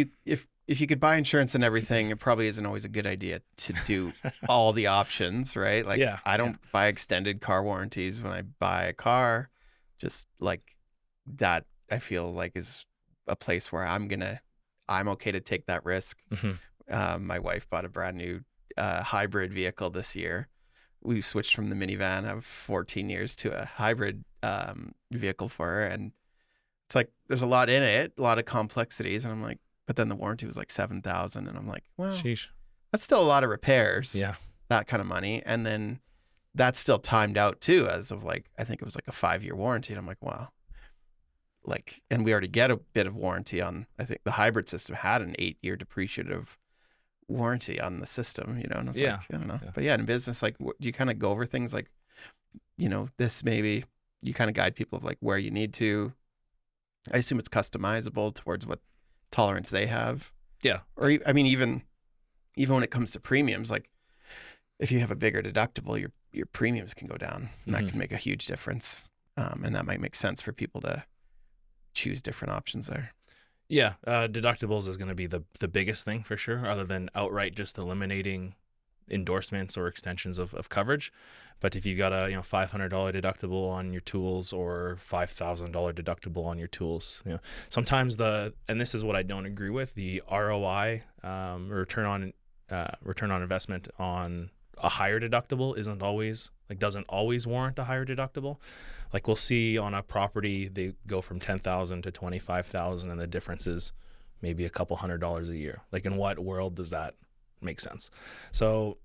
if you could buy insurance and everything, it probably isn't always a good idea to do all the options, right? Like, I don't buy extended car warranties when I buy a car. Just like that, I feel like is a place where I'm okay to take that risk. Mm-hmm. My wife bought a brand new hybrid vehicle this year. We switched from the minivan of 14 years to a hybrid vehicle for her. And it's like, there's a lot in it, a lot of complexities. And I'm like, but then the warranty was like $7,000, and I'm like, well, sheesh, that's still a lot of repairs. Yeah, that kind of money, and then that's still timed out too, as of like, I think it was like a 5-year warranty, and I'm like, wow, like, and we already get a bit of warranty on. I think the hybrid system had an 8-year depreciative warranty on the system, and it's Yeah. like, I don't know. Yeah. But yeah, in business, like, do you kind of go over things like, this maybe you kind of guide people of like where you need to. I assume it's customizable towards what tolerance they have. Yeah. Or I mean, even when it comes to premiums, like if you have a bigger deductible, your premiums can go down, and that can make a huge difference. And that might make sense for people to choose different options there. Yeah, deductibles is going to be the biggest thing for sure, other than outright just eliminating endorsements or extensions of coverage. But if you got a $500 deductible on your tools or $5,000 deductible on your tools, sometimes and this is what I don't agree with, the ROI, return on investment on a higher deductible doesn't always warrant a higher deductible. Like we'll see on a property, they go from $10,000 to $25,000, and the difference is maybe a couple $100 a year. Like in what world does that make sense? So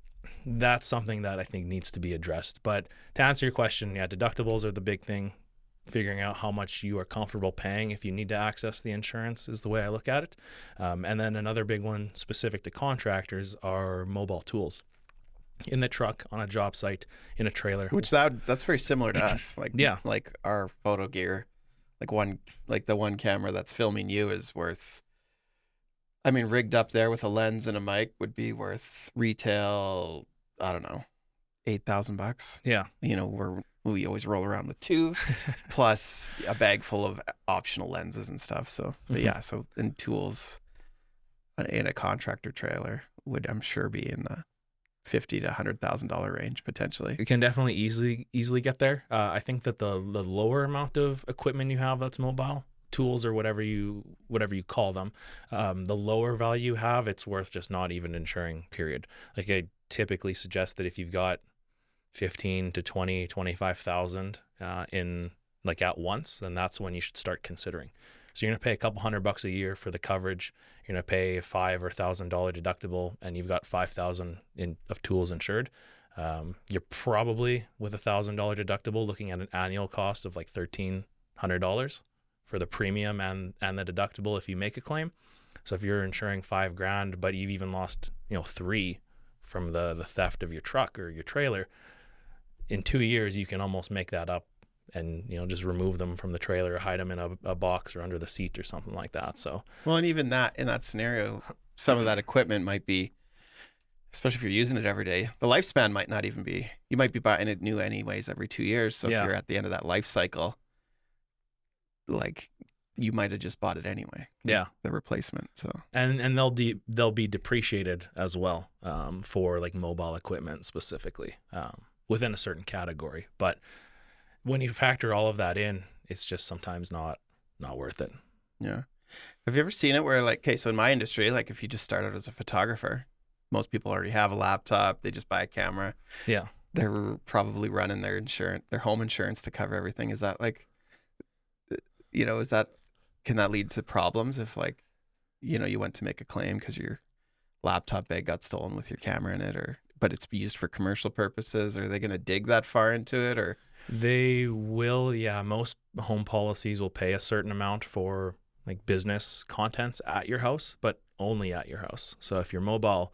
that's something that I think needs to be addressed. But to answer your question, yeah, deductibles are the big thing. Figuring out how much you are comfortable paying if you need to access the insurance is the way I look at it. And then another big one specific to contractors are mobile tools. In the truck, on a job site, in a trailer. Which that's very similar to us. Like, yeah, like our photo gear, like the one camera that's filming you is worth, I mean, rigged up there with a lens and a mic would be worth retail, I don't know, $8,000. Yeah. We always roll around with two plus a bag full of optional lenses and stuff. So, but yeah, so in tools in a contractor trailer would, I'm sure, be in the $50,000 to $100,000 range potentially. It can definitely easily get there. I think that the lower amount of equipment you have that's mobile, tools or whatever you call them, the lower value you have, it's worth just not even insuring, period. Like I typically suggest that if you've got 15 to 20, 25,000 in like at once, then that's when you should start considering. So you're going to pay a couple $100 a year for the coverage. You're going to pay a $5,000 or $1,000 deductible, and you've got $5,000 of tools insured. You're probably, with $1,000 deductible, looking at an annual cost of like $1,300 for the premium and the deductible if you make a claim. So if you're insuring $5,000, but you've even lost $3,000 from the theft of your truck or your trailer, in 2 years you can almost make that up and just remove them from the trailer or hide them in a box or under the seat or something like that. So well, and even that, in that scenario, some of that equipment might be, especially if you're using it every day, the lifespan might not even be, you might be buying it new anyways every 2 years. So Yeah. if you're at the end of that life cycle, like you might have just bought it anyway. Yeah. The replacement. So and they'll be depreciated as well, for like mobile equipment specifically, within a certain category. But when you factor all of that in, it's just sometimes not worth it. yeah. Have you ever seen it where, like, okay, so in my industry, like if you just start out as a photographer, most people already have a laptop, they just buy a camera. Yeah. They're probably running their home insurance to cover everything. Is that like, can that lead to problems if, like, you went to make a claim because your laptop bag got stolen with your camera in it, but it's used for commercial purposes? Are they going to dig that far into it, or? They will, yeah. Most home policies will pay a certain amount for like business contents at your house, but only at your house. So if you're mobile,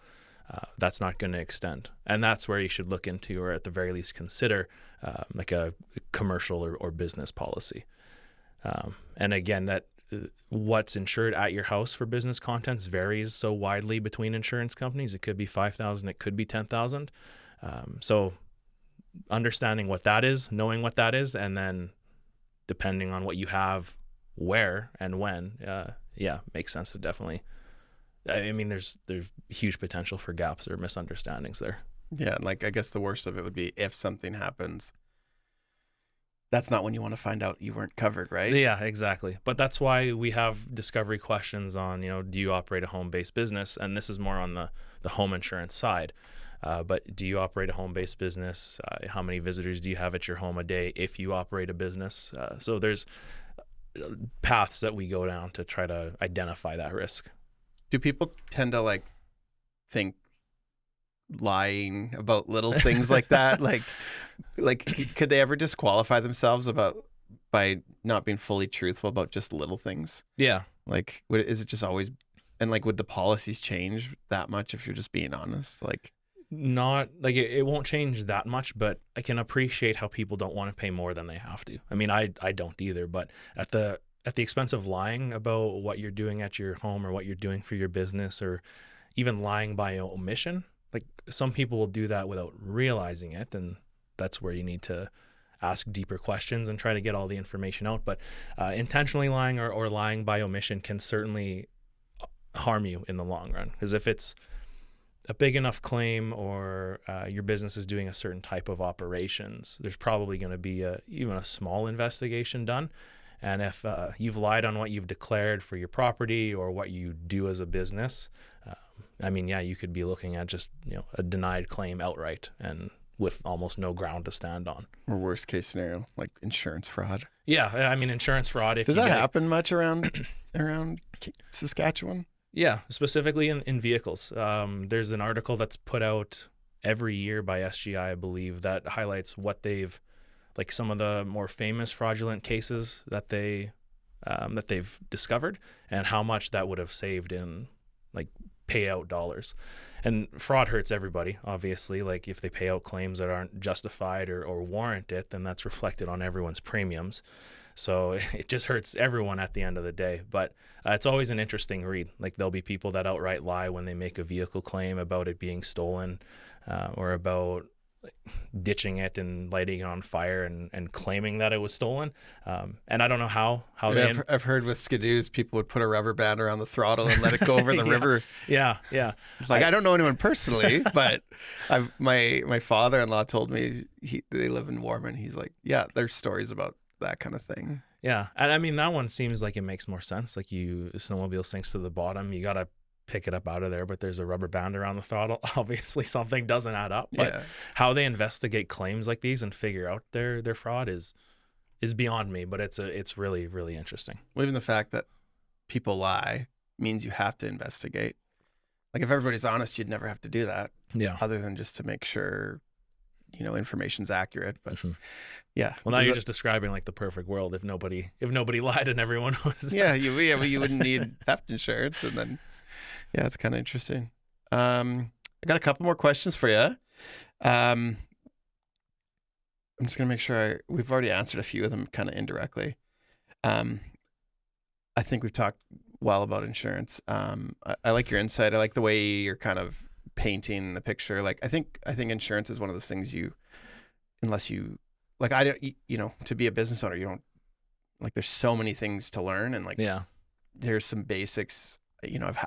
that's not going to extend. And that's where you should look into, or at the very least consider, like a commercial or business policy. And again, that what's insured at your house for business contents varies so widely between insurance companies. It could be $5,000, it could be $10,000. So understanding what that is, knowing what that is, and then depending on what you have, where and when, makes sense to definitely. I mean, there's huge potential for gaps or misunderstandings there. Yeah, like I guess the worst of it would be if something happens. That's not when you want to find out you weren't covered, right? Yeah, exactly. But that's why we have discovery questions on, do you operate a home-based business? And this is more on the home insurance side. But do you operate a home-based business? How many visitors do you have at your home a day if you operate a business? So there's paths that we go down to try to identify that risk. Do people tend to like think lying about little things like that? like could they ever disqualify themselves by not being fully truthful about just little things? Yeah. Like, is it just always And like, would the policies change that much if you're just being honest? Like, Not like it won't change that much, but I can appreciate how people don't want to pay more than they have to. I mean, I don't either, but at the expense of lying about what you're doing at your home or what you're doing for your business, or even lying by omission, like some people will do that without realizing it, and that's where you need to ask deeper questions and try to get all the information out. But intentionally lying or lying by omission can certainly harm you in the long run, because if it's a big enough claim, or your business is doing a certain type of operations, there's probably going to be even a small investigation done. And if you've lied on what you've declared for your property or what you do as a business, I mean, yeah, you could be looking at just a denied claim outright and with almost no ground to stand on. or worst case scenario, like insurance fraud. Yeah, I mean, insurance fraud. If Does you that get happen much around Saskatchewan? Yeah, specifically in vehicles. There's an article that's put out every year by SGI, I believe, that highlights what they've, like some of the more famous fraudulent cases that they've discovered, and how much that would have saved in like payout dollars. And fraud hurts everybody, obviously. Like if they pay out claims that aren't justified or warrant it, then that's reflected on everyone's premiums. So it just hurts everyone at the end of the day. But it's always an interesting read. Like there'll be people that outright lie when they make a vehicle claim about it being stolen, or about ditching it and lighting it on fire and claiming that it was stolen. And I don't know how I've heard with skidoos, people would put a rubber band around the throttle and let it go over the river. Yeah. Like I don't know anyone personally, but my father-in-law told me they live in Warman. He's like, yeah, there's stories about that kind of thing. Yeah. And I mean, that one seems like it makes more sense. Like a snowmobile sinks to the bottom, you got to pick it up out of there, but there's a rubber band around the throttle. Obviously something doesn't add up. But how they investigate claims like these and figure out their fraud is beyond me, but it's really, really interesting. Well, even the fact that people lie means you have to investigate. Like if everybody's honest, you'd never have to do that. Yeah. Other than just to make sure information's accurate. But yeah. Well, now you're just describing like the perfect world if nobody lied and everyone was. Yeah, you wouldn't need theft insurance, and then it's kind of interesting. I got a couple more questions for you. I'm just gonna make sure we've already answered a few of them kind of indirectly. I think we've talked well about insurance. I like your insight. I like the way you're kind of painting the picture. Like I think insurance is one of those things unless you like, I don't, to be a business owner, you don't like, there's so many things to learn, and like, there's some basics,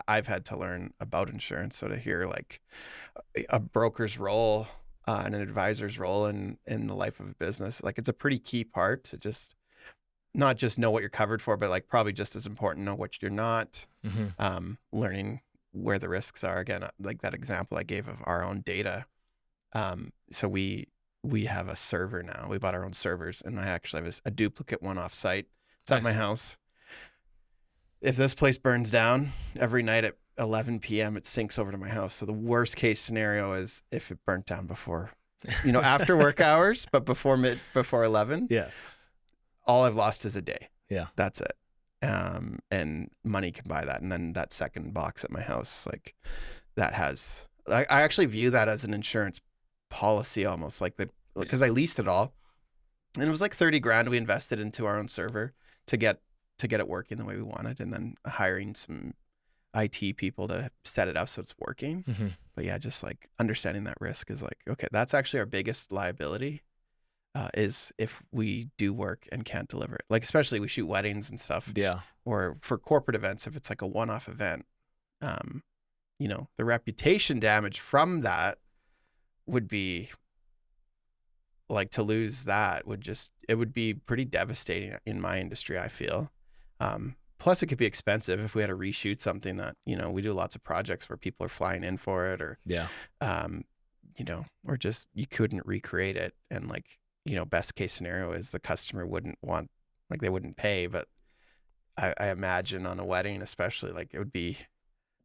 I've had to learn about insurance. So to hear like a broker's role and an advisor's role in the life of a business, like it's a pretty key part to just not just know what you're covered for, but like probably just as important, know what you're not, learning where the risks are. Again, like that example I gave of our own data. So we have a server now. We bought our own servers, and I actually have a duplicate one off site. It's at my house. If this place burns down every night at 11 p.m., it syncs over to my house. So the worst case scenario is if it burnt down before, after work hours, but before 11. Yeah. All I've lost is a day. Yeah. That's it. And money can buy that. And then that second box at my house, like that I actually view that as an insurance policy almost, like because I leased it all, and it was like 30 grand we invested into our own server to get it working the way we wanted, and then hiring some IT people to set it up so it's working. But yeah, just like understanding that risk is like, okay, that's actually our biggest liability, is if we do work and can't deliver it. Like especially we shoot weddings and stuff. Yeah. Or for corporate events, if it's like a one-off event, the reputation damage from that would be like, to lose that it would be pretty devastating in my industry, I feel. Plus it could be expensive if we had to reshoot something that, we do lots of projects where people are flying in for it, or, or just, you couldn't recreate it. And like, best case scenario is the customer wouldn't want, like they wouldn't pay. But I imagine on a wedding, especially, like it would be,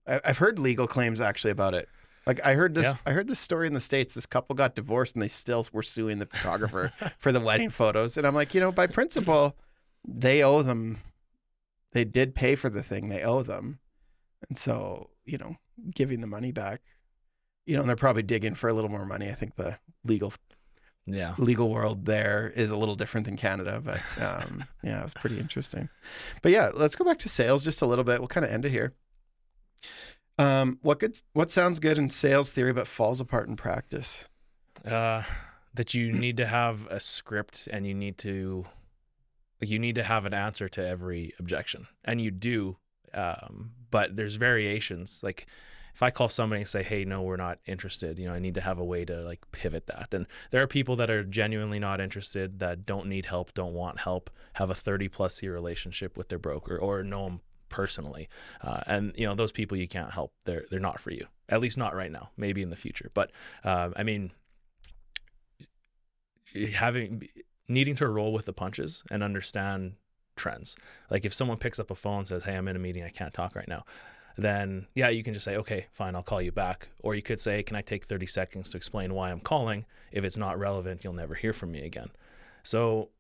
I've heard legal claims actually about it. Like I heard this story in the States. This couple got divorced and they still were suing the photographer for the wedding photos. And I'm like, by principle, they owe them. They did pay for the thing. They owe them. And so, giving the money back, and they're probably digging for a little more money. I think the legal Yeah. world there is a little different than Canada, but yeah, it was pretty interesting. But yeah, let's go back to sales just a little bit. We'll kind of end it here. What sounds good in sales theory but falls apart in practice? That you need to have a script, and you need to have an answer to every objection, and you do. But there's variations. Like if I call somebody and say, hey, no, we're not interested, I need to have a way to like pivot that. And there are people that are genuinely not interested, that don't need help, don't want help, have a 30+ year relationship with their broker or know them personally. And those people you can't help. They're not for you, at least not right now, maybe in the future. But needing to roll with the punches and understand trends. Like if someone picks up a phone and says, hey, I'm in a meeting, I can't talk right now, then yeah, you can just say, okay, fine, I'll call you back. Or you could say, can I take 30 seconds to explain why I'm calling? If it's not relevant, you'll never hear from me again. So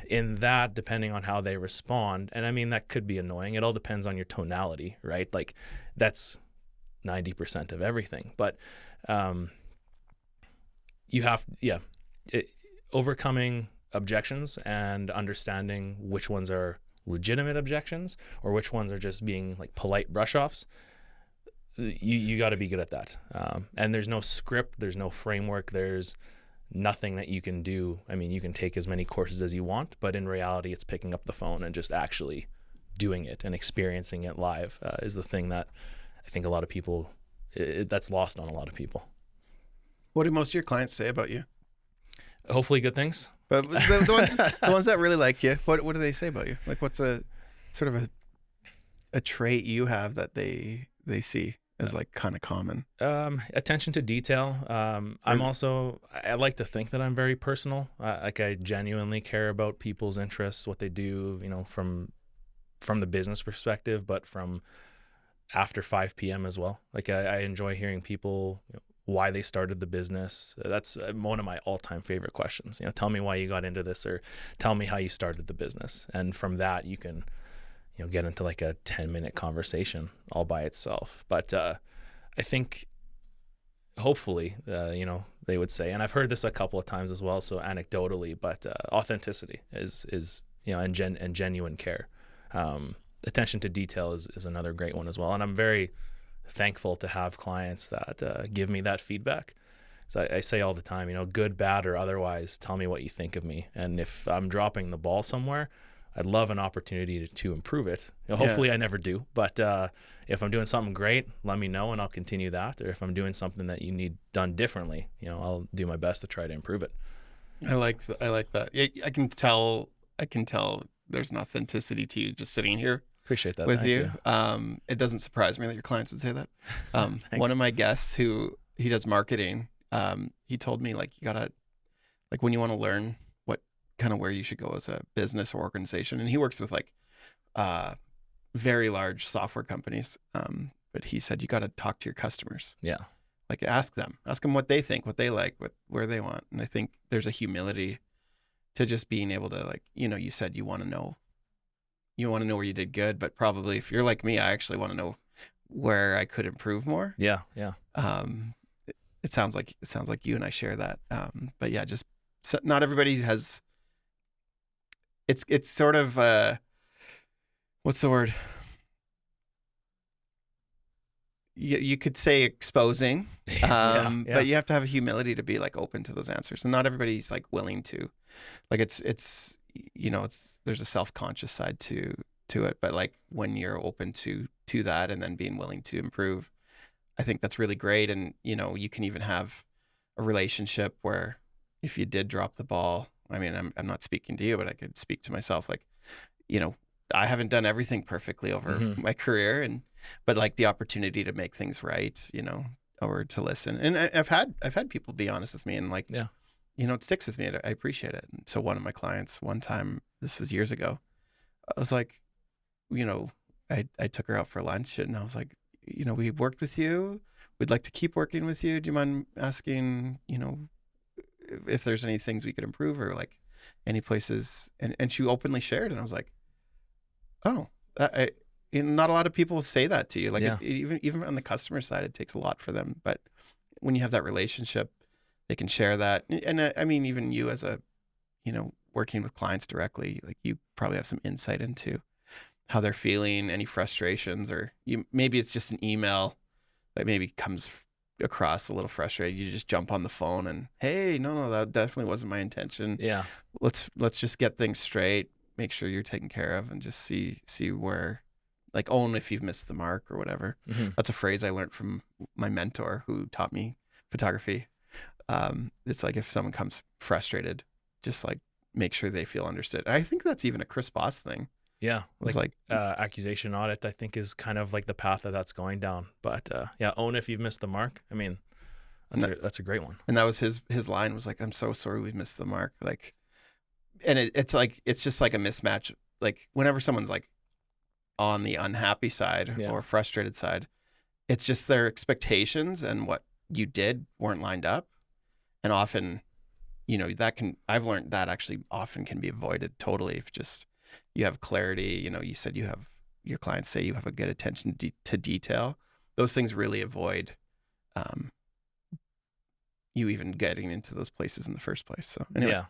in that, depending on how they respond, and that could be annoying. It all depends on your tonality, right? Like that's 90% of everything. But you have, overcoming objections and understanding which ones are legitimate objections or which ones are just being like polite brush-offs. You got to be good at that. And there's no script, there's no framework, there's nothing that you can do. You can take as many courses as you want, but in reality, it's picking up the phone and just actually doing it and experiencing it live is the thing that I think a lot of people, that's lost on a lot of people. What do most of your clients say about you? Hopefully good things. But the ones that really like you, what do they say about you? Like what's a sort of a trait you have that they see as like kind of common? Attention to detail. I like to think that I'm very personal. Like I genuinely care about people's interests, what they do, from the business perspective, but from after 5 p.m. as well. Like I enjoy hearing people, why they started the business. That's one of my all-time favorite questions. Tell me why you got into this, or tell me how you started the business. And from that, you can, get into like a 10-minute conversation all by itself. But I think hopefully, they would say, and I've heard this a couple of times as well, so anecdotally, but authenticity is and genuine care. Attention to detail is another great one as well. And I'm very thankful to have clients that give me that feedback. So I say all the time, good, bad, or otherwise, tell me what you think of me. And if I'm dropping the ball somewhere, I'd love an opportunity to improve it. Hopefully I never do, but if I'm doing something great, let me know and I'll continue that. Or if I'm doing something that you need done differently, I'll do my best to try to improve it. I like that. I can tell there's an authenticity to you just sitting here. Appreciate that. With you. It doesn't surprise me that your clients would say that. One of my guests who he does marketing, he told me like you gotta, like when you want to learn what kind of where you should go as a business or organization, and he works with like very large software companies. But he said you got to talk to your customers. Yeah. Like ask them what they think, what they like, where they want. And I think there's a humility to just being able to like, you said you want to know where you did good, but probably if you're like me, I actually want to know where I could improve more. Yeah. Yeah. It sounds like you and I share that. But yeah, just not everybody has, it's sort of, what's the word? You could say exposing, but you have to have a humility to be like open to those answers, and not everybody's like willing to, like it's there's a self-conscious side to it, but like when you're open to that and then being willing to improve, I think that's really great. And you can even have a relationship where if you did drop the ball, I'm not speaking to you, but I could speak to myself, like I haven't done everything perfectly over my career, but like the opportunity to make things right, or to listen. And I've had people be honest with me, and like, it sticks with me. I appreciate it. And so one of my clients, one time, this was years ago, I was like, I took her out for lunch, and I was like, we worked with you. We'd like to keep working with you. Do you mind asking, if there's any things we could improve, or like any places? And she openly shared, and I was like, oh, not a lot of people say that to you. Like Yeah. even on the customer side, it takes a lot for them. But when you have that relationship, they can share that. And I mean, even you as a, working with clients directly, like you probably have some insight into how they're feeling, any frustrations, or maybe it's just an email that maybe comes across a little frustrated. You just jump on the phone and, hey, no, that definitely wasn't my intention. Yeah. Let's just get things straight, make sure you're taken care of, and just see where, like, own if you've missed the mark or whatever. Mm-hmm. That's a phrase I learned from my mentor who taught me photography. It's like if someone comes frustrated, just like make sure they feel understood. And I think that's even a Chris Boss thing. Yeah. It's like accusation audit, I think, is kind of like the path that's going down. But yeah, own if you've missed the mark. I mean, that's a great one. And that was his line was like, I'm so sorry we've missed the mark. Like, and it's like, it's just like a mismatch. Like whenever someone's like on the unhappy side or frustrated side, it's just their expectations and what you did weren't lined up. And often, I've learned that actually often can be avoided totally if just you have clarity. You said your clients say you have a good attention to detail. Those things really avoid you even getting into those places in the first place. So anyway,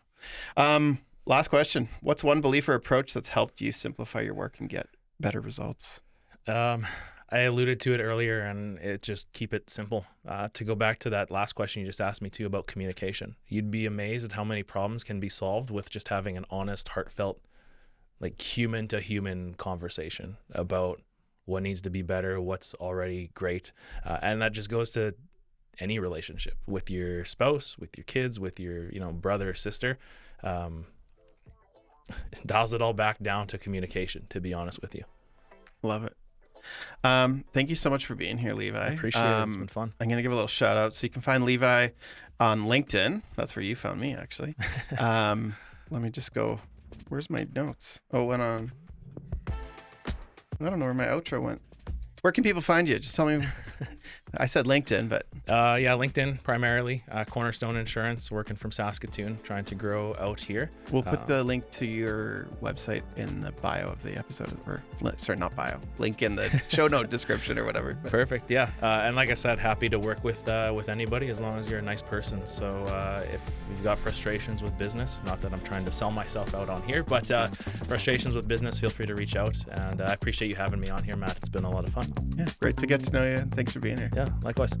last question. What's one belief or approach that's helped you simplify your work and get better results? I alluded to it earlier, and it just keep it simple. To go back to that last question you just asked me too about communication, you'd be amazed at how many problems can be solved with just having an honest, heartfelt, like human to human conversation about what needs to be better, what's already great. And that just goes to any relationship with your spouse, with your kids, with your, brother or sister. Dials it all back down to communication, to be honest with you. Love it. Thank you so much for being here, Levi. I appreciate it. It's been fun. I'm going to give a little shout out. So you can find Levi on LinkedIn. That's where you found me, actually. Let me just go. Where's my notes? Oh, it went on. I don't know where my outro went. Where can people find you? Just tell me. I said LinkedIn, but LinkedIn primarily. Cornerstone Insurance, working from Saskatoon, trying to grow out here. We'll put the link to your website in the bio of the episode, or sorry, not bio. Link in the show note description or whatever. Perfect. Yeah, and like I said, happy to work with anybody as long as you're a nice person. So if you've got frustrations with business, not that I'm trying to sell myself out on here, but frustrations with business, feel free to reach out. And I appreciate you having me on here, Matt. It's been a lot of fun. Yeah, great to get to know you. Thanks for being here. Yeah, likewise.